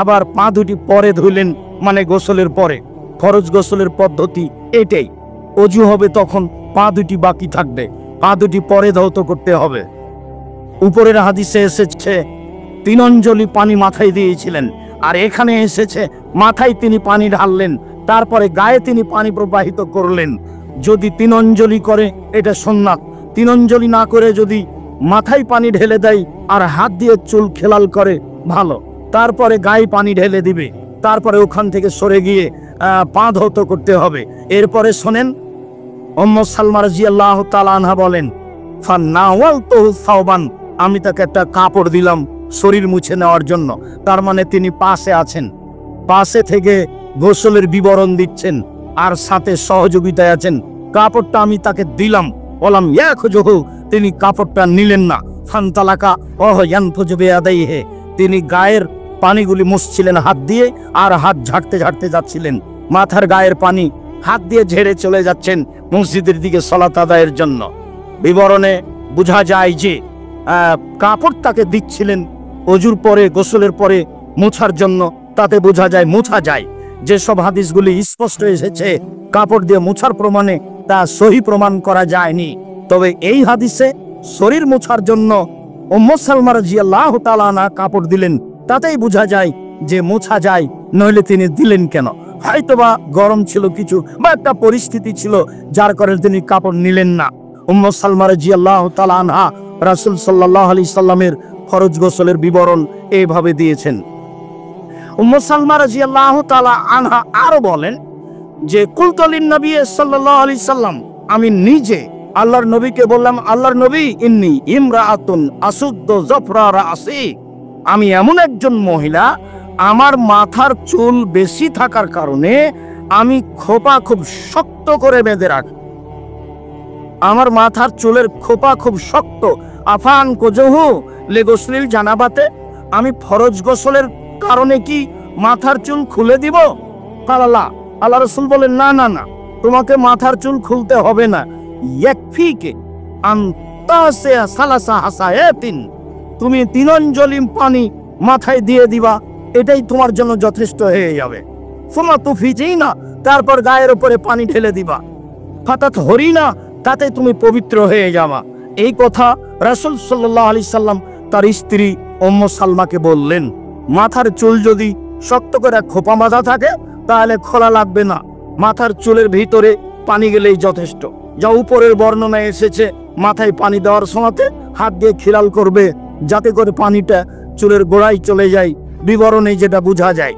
আবার পা দুটি পরে ধুইলেন, মানে গোসলের পরে। ফরজ গোসলের পদ্ধতি এটাই। অজু হবে তখন পা দুটি বাকি থাকবে, পা দুটি পরে ধৌত করতে হবে। উপরের হাদিসে এসেছে 3 অঞ্জলি পানি মাথায় দিয়েছিলেন, আর এখানে এসেছে মাথায় তিনি পানি ঢাললেন, তারপরে গায়ে তিনি পানি প্রবাহিত করলেন। যদি 3 অঞ্জলি করে এটা সুন্নাত, 3 অঞ্জলি না করে যদি মাথায় পানি ঢেলে দেয় আর হাত দিয়ে চুল খেলাল করে ভালো, তারপরে গায়ে পানি ঢেলে দিবে, তারপরে ওখান থেকে সরে গিয়ে পা ধৌত করতে হবে। এরপরে শোনেন, উম্মে সালমা রাদিয়াল্লাহু তাআলা আনহা বলেন, ফানাওয়ালতুহু সাওবান, আমি তাকে একটা কাপড় দিলাম শরীর মুছে নেওয়ার জন্য। তার মানে তিনি পাশে আছেন, পাশে থেকে গোসলের বিবরণ দিচ্ছেন আর সাথে সহযোগিতায় আছেন। কাপড়টা আমি তাকে দিলাম, বললাম ইয়াখুজুহু, তিনি কাপড়টা নিলেন না। ফান্তালাকা ওহ ইয়ানফুজু বিয়াদাইহি, তিনি গায়ের পানিগুলি মুছছিলেন হাত দিয়ে, আর হাত ঝাড়তে ঝাড়তে যাচ্ছিলেন। মাথার গায়ের পানি হাত দিয়ে ঝেড়ে চলে যাচ্ছেন মসজিদের দিকে সালাত আদায়ের জন্য। বিবরণে বোঝা যায় যে কাপড় তাকে দিচ্ছিলেন অজুর পরে, গোসলের পরে মোছার জন্য। তাতে বোঝা যায়, মোছা যায়। যেসব হাদিসগুলি স্পষ্ট এসেছে কাপড় দিয়ে মোছার প্রমাণে, তা সহি প্রমাণ করা যায়নি। তবে এই হাদিসে শরীর মোছার জন্য উম্মে সালমা রাদিয়াল্লাহু তাআলা আনহা কাপড় দিলেন, তাতেই বোঝা যায় যে মোছা যায়, নইলে তিনি দিলেন কেন? হয়তোবা গরম ছিল কিছু, বা একটা পরিস্থিতি ছিল যার কারণে তিনি কাপড় নিলেন না। উম্মে সালমা রাদিয়াল্লাহু তাআলা আনহা রাসূল সাল্লাল্লাহু আলাইহি সাল্লামের ফরজ গোসলের বিবরণ এইভাবে দিয়েছেন। উম্মে সালমা রাদিয়াল্লাহু তাআলা আনহা আরো বলেন যে, কুলতু লিন নবী সাল্লাল্লাহু আলাইহি সাল্লাম, আমি নিজে আল্লাহর নবীকে বললাম, আল্লাহর নবী, ইন্নী ইমরাআতুন আসুদ্দু জাফরা রাসি, আমি এমন একজন মহিলা, আমার মাথার চুল বেশি থাকার কারণে আমি খোপা খুব শক্ত করে বেঁধে রাখি। আমার মাথার চুলের খোপা খুব শক্ত। আফান কোজহু লে গোসলিল জানাবাতে, আমি ফরজ গোসলের কারণে কি মাথার চুল খুলে দিব? কালালা, আল্লাহ রাসূল বলেন, না না না, তোমাকে মাথার চুল খুলতে হবে না। ইয়াকফিকে আনতাসে সালাসা হাসায়াতিন, তুমি 3 অঞ্জলি পানি মাথায় দিয়ে দিবা, এটাই তোমার জন্য যথেষ্ট হয়ে যাবে। সুমা তুফিজিনা, তারপর গায়ের উপরে পানি ঢেলে দিবা। ফাতাত হরিনা, তাতে তুমি পবিত্র হয়ে যাবা। এই কথা রাসূল সাল্লাল্লাহু আলাইহি সাল্লাম তার স্ত্রী উম্মু সালমাকে বললেন। মাথার চুল যদি শক্ত করে খোপা বাঁধা থাকে তাহলে খোলা লাগবে না, মাথার চুলের ভিতরে পানি গেলেই যথেষ্ট। যা উপরের বর্ণনায় এসেছে, মাথায় পানি দেওয়ার সময়তে হাত দিয়ে খিলাল করবে যাতে করে পানিটা চুলের গোড়ায় চলে যায়, বিবরণে যেটা বোঝা যায়।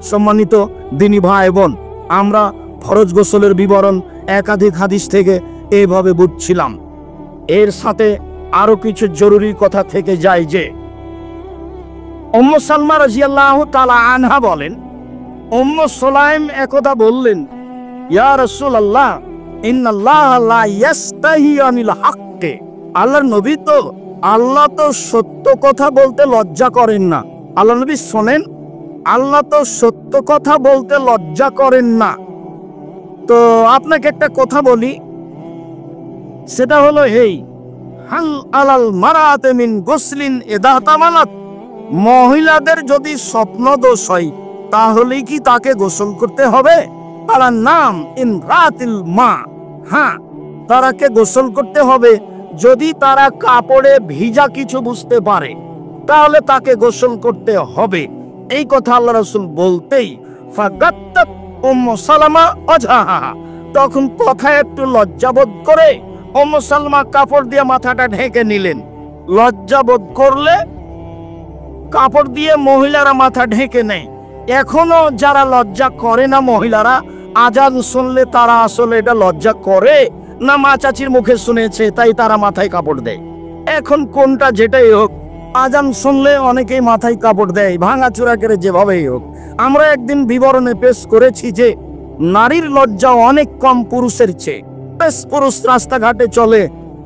সম্মানিত দিনী ভাই বোন, আমরা ফরজ গোসলের বিবরণ একাধিক হাদিস থেকে এইভাবে বুঝছিলাম। এর সাথে আরো কিছু জরুরি কথা থেকে যায় যে উম্মু সালমা রাদিয়াল্লাহু তাআলা আনহা বলেন, উম্মু সুলাইম একদা বললেন, ইয়া রাসূলুল্লাহ ইন্নাল্লাহা লা ইয়াস্তাহি আনিল হাক্কি। আল্লাহর নবী তো, আল্লাহ তো সত্য কথা বলতে লজ্জা করেন না। আল্লাহ নবী শোনেন, আল্লাহ তো সত্য কথা বলতে লজ্জা করেন না। তো আপনাকে একটা কথা বলি, সেটা হলো এই, হাল আলাল মারাতে মিন গোসলিন ইদা তামানাত। মহিলাদের যদি স্বপ্ন দোষ হয় তাহলে কি তাকে গোসল করতে হবে? তার নাম ইমরাতিল মা, হ্যাঁ তারাকে গোসল করতে হবে। যদি তারা কাপড়ে ভিজা কিছু বুঝতে পারে তাহলে তাকে গোসল করতে হবে। এই কথা আল্লাহ রাসূল বলতেই ফাগাত্তাত উম্মু সালামা ওয়াজহাহা, তখন কথায় একটু লজ্জাবোধ করে উম্মু সালমা কাপড় দিয়ে মাথাটা ঢেকে নিলেন। লজ্জাবোধ করলে কাপড় দিয়ে মহিলারা মাথা ঢেকে নেয়। এখনো যারা লজ্জা করে না মহিলারা, আজান শুনলে তারা আসলে এটা লজ্জা করে না মা চাচির মুখে শুনেছে তাই তারা মাথায় কাপড় দেয়। এখন কোনটা যেটাই হোক, আজান শুনলে অনেকেই মাথায় কাপড় দেয়, ভাঙাচোরা করে যেভাবেই হোক। আমরা একদিন বিবরণে পেশ করেছি যে নারীর লজ্জা অনেক কম পুরুষের চেয়ে। বেশ, পুরুষ রাস্তাঘাটে চলে,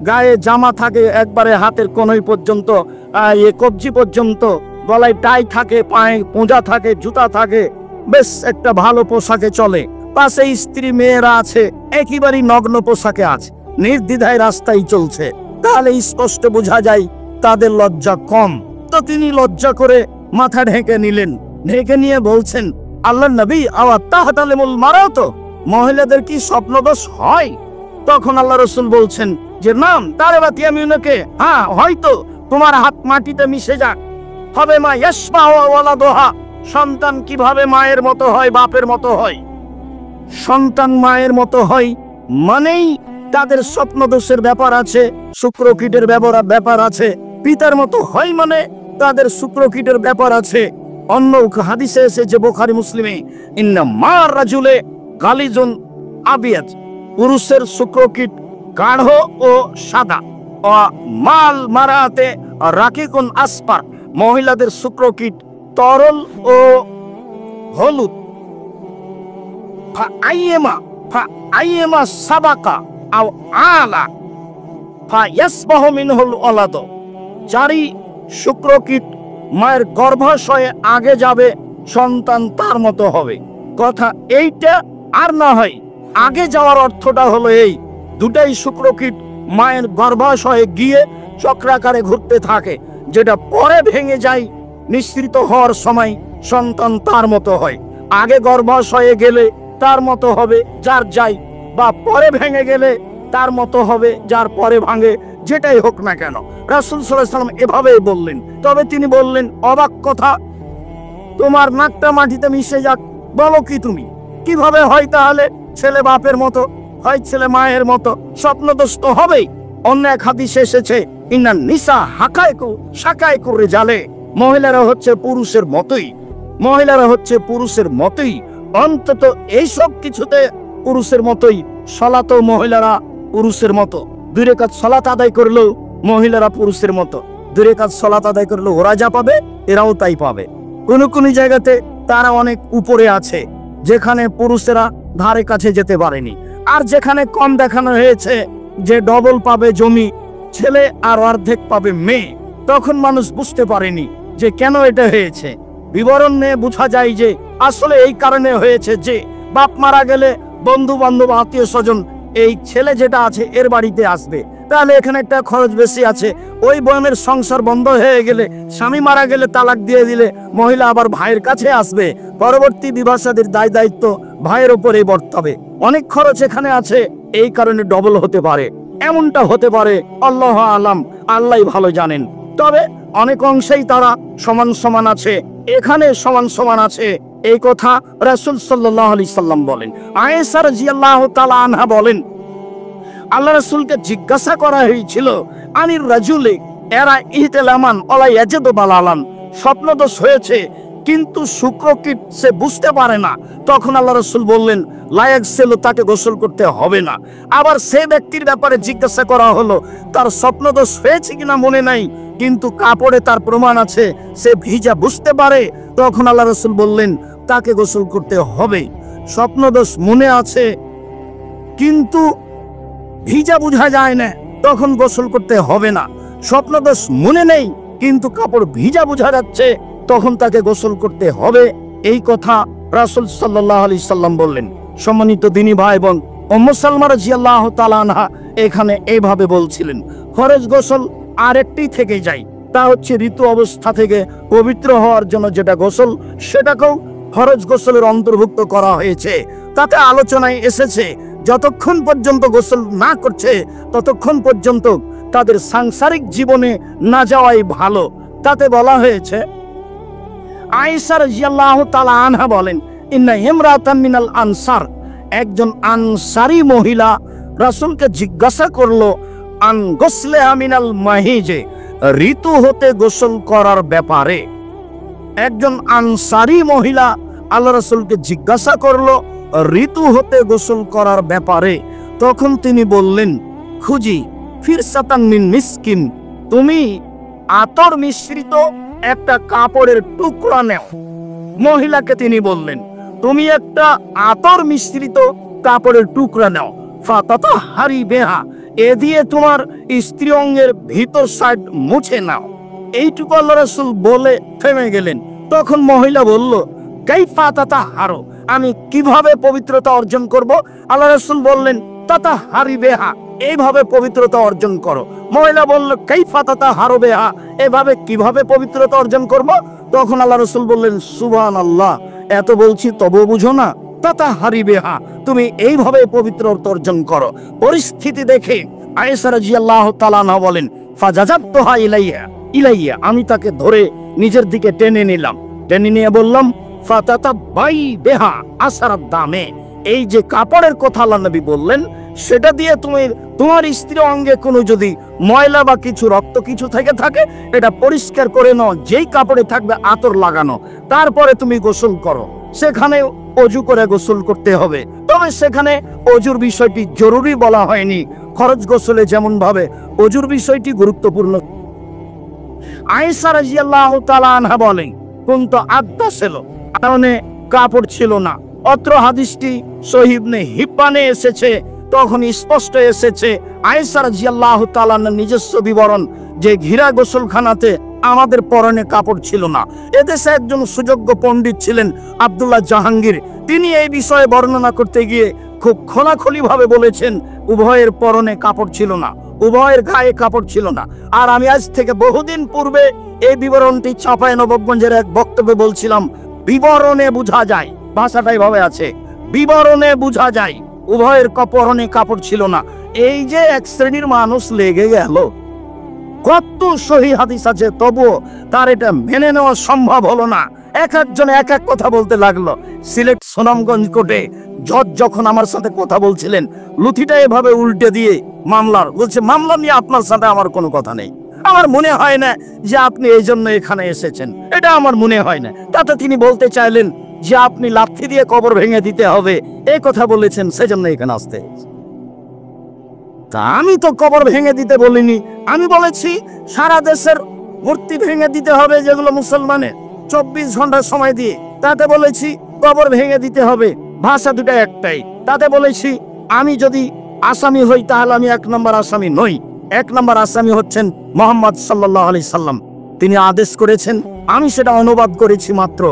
গায়ে জামা থাকে একবারে হাতের কোনই পর্যন্ত, কবজি পর্যন্ত, গলায় টাই থাকে, পায়ে মোজা থাকে, জুতা থাকে, বেশ একটা ভালো পোশাকে চলে। পাশে স্ত্রী মেয়েরা আছে, একেবারেই নগ্ন পোশাকে আছে, নির্দ্বিধায় রাস্তায় চলছে। তাহলে স্পষ্ট বোঝা যায় তাদের লজ্জা কম। তো তিনি লজ্জা করে মাথা ঢেকে নিলেন। ঢেকে নিয়ে বলছেন, আল্লাহর নবী আওয়া তাহতালিমুল মারাতো, মহিলাদের কি স্বপ্নদোষ হয়? তখন আল্লাহ রাসূল বলছেন যে নাম তারে বাতি আমি উনাকে, হ্যাঁ হয়তো তোমার হাত মাটিতে মিশে যাক। হবে মা ইয়াশবাহু ওয়ালাদুহা, সন্তান কিভাবে মায়ের মতো হয়, বাপের মতো হয়। সন্তান মায়ের মতো হয় মানেই তাদের স্বপ্নদোষের ব্যাপার আছে, শুক্রকীটের ব্যাপার আছে। পিতার মতো হয় মানে তাদের শুক্রকীটের ব্যাপার আছে। অন্য হাদিসে এসেছে বুখারী মুসলিমে, ইন্না মা রাজুলে গালিজুন আবিয়াজ, পুরুষের শুক্রকীট গাঢ় ও সাদা, ও মাল মারাতে রাকিকুন আসফার, মহিলাদের শুক্রকীট তরল ও হলুদ। ফাআইয়ামা সাবাকা আও আলা ফায়াসবাহু মিনহুল ওলাদ, যারই শুক্রকীট মায়ের গর্ভাশয়ে আগে যাবে সন্তান তার মতো হবে। কথা এইটা, আর না হয় আগে যাওয়ার অর্থটা হলো এই, দুটাই শুক্রকীট মায়ের গর্ভাশয়ে গিয়ে চক্রাকারে ঘুরতে থাকে, যেটা পরে ভেঙে যায় নিঃসৃত হওয়ার সময় সন্তান তার মতো হয়। আগে গর্ভাশয়ে গেলে তার মতো হবে যার যায়, বা পরে ভেঙে গেলে তার মতো হবে যার পরে ভাঙে, যেটাই হোক না কেন। রাসূল সাল্লাল্লাহু আলাইহি ওয়াসাল্লাম এভাবেই বললেন। তবে তিনি বললেন, অবাক কথা, তোমার নাকটা মাটিতে মিশে যাক, বলো কি তুমি? কিভাবে হয় তাহলে? ছেলে বাপের মতো হয়, ছেলে মায়ের মতো, স্বপ্নদোষ তো হবেই। অন্য এক হাদিসে এসেছে, ইন্নান নিসা হাকায়কু শাকায়কু রিজালে, মহিলারা হচ্ছে পুরুষের মতোই, মহিলারা হচ্ছে পুরুষের মতোই। অন্তত এইসব কিছুতে পুরুষের মতোই। সালাতও মহিলারা পুরুষের মতো, 2 রাকাত সালাত আদায় করলেও মহিলারা পুরুষের মতো। 2 রাকাত সালাত আদায় করলে ওরা যা পাবে এরাও তাই পাবে। কোন কোন জায়গাতে তারা অনেক উপরে আছে, যেখানে পুরুষেরা ধারে কাছে যেতে পারেনি। আর যেখানে কম দেখানো হয়েছে যে ডবল পাবে জমি ছেলে আর অর্ধেক পাবে মেয়ে, তখন মানুষ বুঝতে পারেনি যে কেন এটা হয়েছে। বিবরণ নিয়ে বোঝা যায় যে আসলে এই কারণে হয়েছে যে বাপ মারা গেলে বন্ধু বান্ধব আত্মীয় স্বজন এই ছেলে যেটা আছে এর বাড়িতে আসবে, তাহলে এখানে একটা খরচ বেশি আছে। ওই বোনের সংসার বন্ধ হয়ে গেলে, স্বামী মারা গেলে তালাক দিয়ে দিলে মহিলা আবার ভাইয়ের কাছে আসবে, পরবর্তী বিবাহ শাদীর দায় দায়িত্ব ভাইয়ের উপরেই বর্তাবে। অনেক খরচ এখানে আছে, এই কারণে ডবল হতে পারে। এমনটা হতে পারে, আল্লাহ আলাম, আল্লাহ ভালো জানেন। তবে অনেক অংশেই তারা সমান সমান আছে, এখানে সমান সমান আছে, এই কথা রাসূল সাল্লাল্লাহু আলাইহি সাল্লাম বলেন। আয়েশা রাদিয়াল্লাহু তাআলা আনহা বলেন, আল্লাহ রাসূলকে জিজ্ঞাসা করা হয়েছিল, আনির রাজুলে এরা ইহতিলামান ওয়ালা ইয়াজিদু বালালান, স্বপ্নদোষ হয়েছে কিন্তু শুক্রকীট সে বুঝতে পারে না। তখন আল্লাহ রাসূল বললেন, লায়াগসিল, তাকে গোসল করতে হবে না। আবার সে ব্যক্তির ব্যাপারে জিজ্ঞাসা করা হলো, তার স্বপ্নদোষ হয়েছে কিনা মনে নাই, কিন্তু কাপড়ে তার প্রমাণ আছে, সে ভিজা বুঝতে পারে। তখন আল্লাহ রাসূল বললেন, তাকে গোসল করতে হবে। স্বপ্নদোষ মনে আছে কিন্তু ভিজা বোঝা যায় না, তখন গোসল করতে হবে না। স্বপ্নদোষ মনে নেই কিন্তু কাপড় ভিজা বোঝা যাচ্ছে, তখন তাকে গোসল করতে হবে। এই কথা রাসূল সাল্লাল্লাহু আলাইহি সাল্লাম বললেন। সম্মানিত দিনী ভাই বোন, উম্মু সালমা রাদিয়াল্লাহু তাআলা আনহা এখানে এইভাবে বলছিলেন। ফরজ গোসল আরেকটি থেকে যায়, তা হচ্ছে ঋতু অবস্থা থেকে পবিত্র হওয়ার জন্য যেটা গোসল, সেটাকেও ফরজ গোসলের অন্তর্ভুক্ত করা হয়েছে। তাতে আলোচনায় এসেছে, যতক্ষণ পর্যন্ত গোসল না করছে ততক্ষণ পর্যন্ত তাদের সাংসারিক জীবনে না যাওয়াই ভালো। তাতে বলা হয়েছে, আয়েশা রাদিয়াল্লাহু তাআলা আনহা বলেন, ইন্না ইমরাতাম মিনাল আনসার, একজন আনসারী মহিলা রাসূলকে জিজ্ঞাসা করলো, আন গোসলে মিনাল মাহিজে, ঋতু হতে গোসল করার ব্যাপারে। একজন আনসারী মহিলা আল্লাহ রাসূলকে জিজ্ঞাসা করলো ঋতু হতে গোসল করার ব্যাপারে। তখন তিনি বললেন, খুঁজি ফিরসাতান মিন মিসকিন, তুমি আতর মিশ্রিত একটা কাপড়ের টুকরা নাও। মহিলাকে তিনি বললেন, তুমি একটা আতর মিশ্রিত কাপড়ের টুকরা নাও, ফাতাতাহহারি বিহা, এ দিয়ে তোমার স্ত্রী অঙ্গের ভিতর সাইড মুছে নাও। এইটুকু আল্লাহ রাসূল বলে থেমে গেলেন। তখন মহিলা বলল, কাইফা তাতাহহারু, আমি কিভাবে পবিত্রতা অর্জন করব? আল্লাহ রাসূল বললেন, তাতাহহারি বিহা, এইভাবে পবিত্রতা অর্জন করো। মহিলা বলল, কাইফা তাতাহহারু বিহা, এভাবে কিভাবে পবিত্রতা অর্জন করব? তখন আল্লাহ রাসূল বললেন, সুবহানাল্লাহ, এত বলছি তবু বুঝো না? তাতাহহারি বিহা, তুমি এইভাবে পবিত্রতা অর্জন করো। পরিস্থিতি দেখে আয়েশা রাদিয়াল্লাহু তাআলা আনহা বলেন, ফাজাজাতুহা ইলাইয়া, আমি তাকে ধরে নিজের দিকে টেনে নিলাম। টেনে নিয়ে বললাম, ফাতাতাবাই বিহা আসারাদ দামে, এই যে কাপড়ের কথা আল্লাহ নবী বললেন, সেটা দিয়ে তুমি তোমার স্ত্রী অঙ্গে কোনো যদি ময়লা বা কিছু রক্ত কিছু থেকে থাকে, এটা পরিষ্কার করে নাও, যেই কাপড়ে থাকবে আতর লাগানো, তারপরে তুমি গোসল করো। সেখানে অজু করে গোসল করতে হবে, তবে সেখানে অজুর বিষয়টি জরুরি বলা হয়নি। ফরজ গোসলে যেমন ভাবে অজুর বিষয়টি গুরুত্বপূর্ণ। আয়েশা রাদিয়াল্লাহু তাআলা আনহা বলেন, কুনতু আদাসেল, কারণে কাপড় ছিল না। অত্র হাদিসটি সহিহ ইবনে হিব্বানে এসেছে। তখন স্পষ্ট এসেছে আয়েশা রাদিয়াল্লাহু তাআলা নিজস্ব বিবরণ, যে ঘিরা গোসলখানাতে আমাদের পরনে কাপড় ছিল না। এদেশে একজন সুযোগ্য পণ্ডিত ছিলেন আব্দুল্লাহ জাহাঙ্গীর, তিনি এই বিষয়ে বর্ণনা করতে গিয়ে খুব খোলাখুলি ভাবে বলেছেন, উভয়ের পরনে কাপড় ছিল না, উভয়ের গায়ে কাপড় ছিল না। আর আমি আজ থেকে বহুদিন পূর্বে এই বিবরণটি চাঁপাইনবাবগঞ্জের এক বক্তব্যে বলছিলাম, বিবরণে বোঝা যায়, ভাষাটাই ভাবে আছে, বিবরণে বোঝা যায় উভয়ের পরনে কাপড় ছিল না। এই যে এক শ্রেণীর মানুষ লেগে গেল, কত সহিহ হাদিস আছে, তবুও তার এটা মেনে নেওয়া সম্ভব হলো না। এক একজন এক এক কথা বলতে লাগলো। সিলেট সুনামগঞ্জ কোর্টে জজ যখন আমার সাথে কথা বলছিলেন, লুথিটা এভাবে উল্টে দিয়ে বলছে, মামলা নিয়ে আপনার সাথে আমার কোনো কথা নেই, আমার মনে হয় না যে আপনি এই জন্য এখানে এসেছেন, এটা আমার মনে হয় না। তাতে তিনি বলতে চাইলেন যে আপনি লাথি দিয়ে কবর ভেঙে দিতে হবে, এই কথা বলেছেন, সেজন্য এখানে আসতে। তা আমি তো কবর ভেঙে দিতে বলিনি, আমি বলেছি সারা দেশের মূর্তি ভেঙে দিতে হবে যেগুলো মুসলমানের, 24 ঘন্টা সময় দিয়ে। তাতে বলেছি কবর ভেঙে দিতে হবে, ভাষা দুটা একটাই। তাতে বলেছি আমি যদি আসামি হই তাহলে আমি 1 নম্বর আসামি নই। 1 নম্বর আসামি হচ্ছেন মুহাম্মদ সাল্লাল্লাহু আলাইহি সাল্লাম, তিনি আদেশ করেছেন, আমি সেটা অনুবাদ করেছি মাত্র।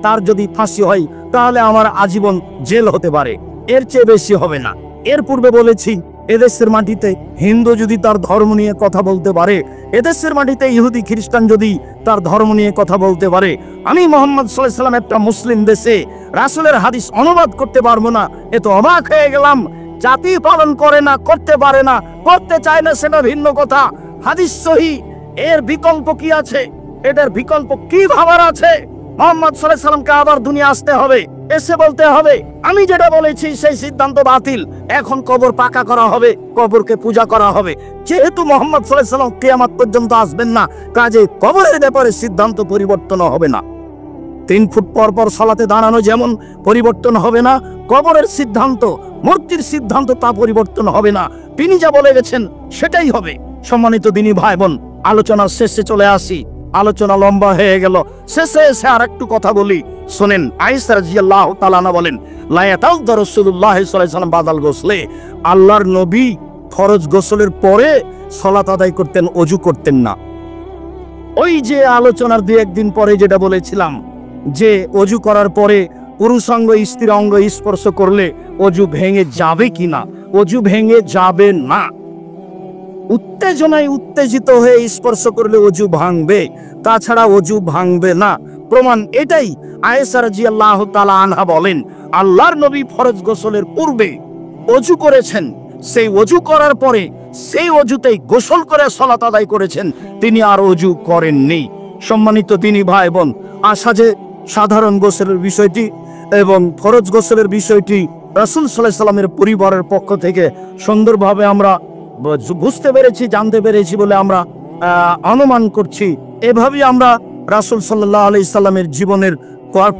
তার যদি ফাঁসি হয় তাহলে আমার আজীবন জেল হতে পারে, এর চেয়ে বেশি হবে না। এর পূর্বে বলেছি এদেশের মাটিতে হিন্দু যদি তার ধর্ম নিয়ে কথা বলতে পারে, এদেশের মাটিতে ইহুদি খ্রিস্টান যদি তার ধর্ম নিয়ে কথা বলতে পারে, আমি মুহাম্মদ সাল্লাল্লাহু আলাইহি সাল্লাম একটা মুসলিম দেশে রাসূলের হাদিস অনুবাদ করতে পারবো না। এ তো অবাক হয়ে গেলাম, জাতি পালন করে না, করতে পারে না, করতে চায় না, সেটা ভিন্ন কথা। হাদিস সহিহ, এর বিকল্প কি আছে? এটার বিকল্প কি ভাবার আছে? মুহাম্মদ সাল্লাল্লাহু আলাইহি সাল্লামকে আবার দুনিয়া আসতে হবে, এসে বলতে হবে আমি যেটা বলেছি সেই সিদ্ধান্ত বাতিল, এখন কবর পাকা করা হবে, কবরকে পূজা করা হবে। যেহেতু মুহাম্মদ সাল্লাল্লাহু আলাইহি সাল্লাম কিয়ামত পর্যন্ত আসবেন না, কাজে কবরের ব্যাপারে সিদ্ধান্ত পরিবর্তন হবে না। 3 ফুট পর পর সালাতে দাঁড়ানো যেমন পরিবর্তন হবে না, কবরের সিদ্ধান্ত, মূর্তির সিদ্ধান্ত তা পরিবর্তন হবে না। তিনি যা বলে গেছেন সেটাই হবে। সম্মানিত দিনী ভাই বোন, আলোচনার শেষে চলে আসি। আলোচনা লম্বা হয়ে গেল, শেষে এসে আর একটু কথা বলি, শোনেন। আয়েশা রাদিয়াল্লাহু তাআলা আনহা বলেন, লা ইয়াতাওয়াদ্দা রাসূলুল্লাহ সাল্লাল্লাহু আলাইহি ওয়াসাল্লাম বাদাল গোসলে, আল্লাহর নবী ফরজ গোসলের পরে সালাত আদায় করতেন, ওযু করতেন না। ওই যে আলোচনার 2-1 দিন পরে যেটা বলেছিলাম যে ওযু করার পরে পুরুষ অঙ্গ স্ত্রী অঙ্গ স্পর্শ করলে ওযু ভেঙে যাবে কিনা, ওযু ভেঙে যাবে না। উত্তেজনায় উত্তেজিত হয়ে স্পর্শ করলে ওযু ভাঙবে, তাছাড়া ওযু ভাঙবে না। প্রমাণ এটাই। আয়েশা রাদিয়াল্লাহু তাআলা আনহা বলেন, আল্লাহর নবী ফরজ গোসলের পূর্বে ওযু করেছেন, সেই ওযু করার পরে সেই ওযুতেই গোসল করে সালাত আদায় করেছেন, তিনি আর ওযু করেননি। সম্মানিত দিনী ভাই বোন, আশা যে সাধারণ গোসলের বিষয়টি এবং ফরজ গোসলের বিষয়টি রাসূল সাল্লাল্লাহু আলাইহি সাল্লামের পরিবারের পক্ষ থেকে সুন্দরভাবে আমরা বুঝতে পেরেছি, জানতে পেরেছি বলে আমরা অনুমান করছি। এভাবেই আমরা রাসূল সাল্লাল্লাহু আলাইহি সাল্লামের জীবনের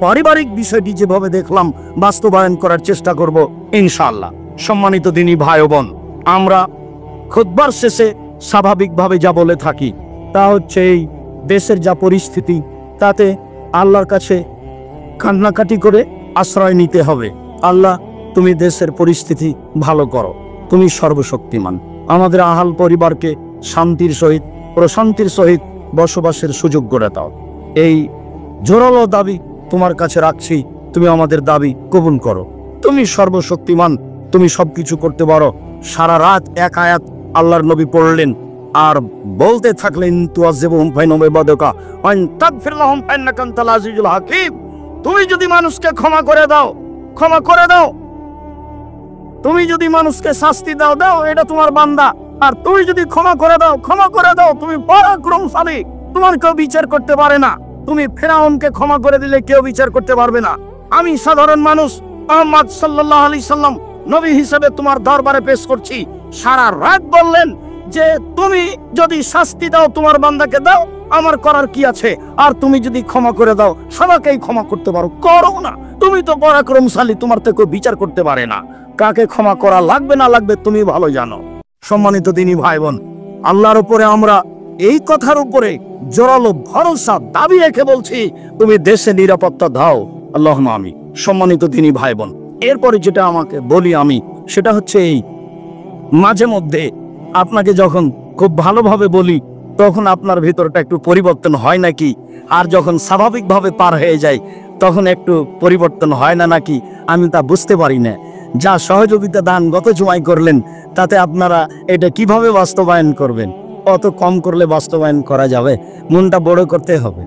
পারিবারিক বিষয়টি যেভাবে দেখলাম বাস্তবায়ন করার চেষ্টা করব ইনশাআল্লাহ। সম্মানিত দিনী ভাই বোন, আমরা খুতবার শেষে স্বাভাবিকভাবে যা বলে থাকি তা হচ্ছে এই দেশের যা পরিস্থিতি, তাতে আল্লাহর কাছে কান্নাকাটি করে আশ্রয় নিতে হবে। আল্লাহ, তুমি দেশের পরিস্থিতি ভালো করো, তুমি সর্বশক্তিমান। আমাদের আহাল পরিবারকে শান্তির সহিত প্রশান্তির সহিত বসবাসের সুযোগ করে দাও। এই জোরালো দাবি তোমার কাছে রাখছি, তুমি আমাদের দাবি কবুল করো। তুমি সর্বশক্তিমান, তুমি সবকিছু করতে পারো। সারা রাত এক আয়াত আল্লাহর নবী পড়লেন আর বলতে থাকলেন, তুআযিবুহুম ফাইন্নাহুম ইবাদুকা ওয়া ইন তাগফির লাহুম ফাইন্নাকা আনতাল আজিজুল হাকীম। তুমি যদি মানুষকে ক্ষমা করে দাও, ক্ষমা করে দাও। তুমি যদি মানুষকে শাস্তি দাও, দাও, এটা তোমার বান্দা। আর তুমি যদি ক্ষমা করে দাও, ক্ষমা করে দাও, তুমি পরাক্রমশালী, তোমার কেউ বিচার করতে পারে না। তুমি ফেরাউনকে ক্ষমা করে দিলে কেউ বিচার করতে পারবে না। আমি সাধারণ মানুষ, মুহাম্মদ সাল্লাল্লাহু আলাইহি সাল্লাম নবী হিসেবে তোমার দরবারে পেশ করছি। সারা রাত বললেন যে তুমি যদি শাস্তি দাও তোমার বান্দাকে দাও, আমার করার কি আছে? আর তুমি যদি ক্ষমা করে দাও, সবাইকেই ক্ষমা করতে পারো, করো না। তুমি তো পরাক্রমশালী, তোমার থেকে কেউ বিচার করতে পারে না। কাকে ক্ষমা করা লাগবে না লাগবে তুমি ভালো জানো। সম্মানিত দিনী ভাই বোন, আল্লাহর উপরে আমরা এই কথার উপরে জোরালো ভরসা দাবি রেখে বলছি, তুমি দেশে নিরাপত্তা দাও, আল্লাহুম্মা আমিন। সম্মানিত দিনী ভাই বোন, এরপরে যেটা আমাকে বলি আমি, সেটা হচ্ছে এই, মাঝে মধ্যে আপনাকে যখন খুব ভালোভাবে বলি তখন আপনার ভিতরটা একটু পরিবর্তন হয় নাকি, আর যখন স্বাভাবিকভাবে পার হয়ে যায় তখন একটু পরিবর্তন হয় না নাকি, আমি তা বুঝতে পারি না। যা সহযোগিতা দান গত জুমায় করলেন, তাতে আপনারা এটা কিভাবে বাস্তবায়ন করবেন? অত কম করলে বাস্তবায়ন করা যাবে? মনটা বড় করতে হবে,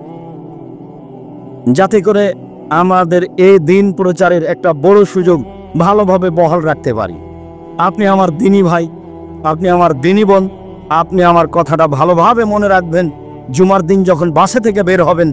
যাতে করে আমাদের এই দিন প্রচারের একটা বড় সুযোগ ভালোভাবে বহাল রাখতে পারি। আপনি আমার দিনী ভাই, আপনি আমার দিনী বোন, আপনি আমার কথাটা ভালোভাবে মনে রাখবেন। জুমার দিন যখন বাসা থেকে বের হবেন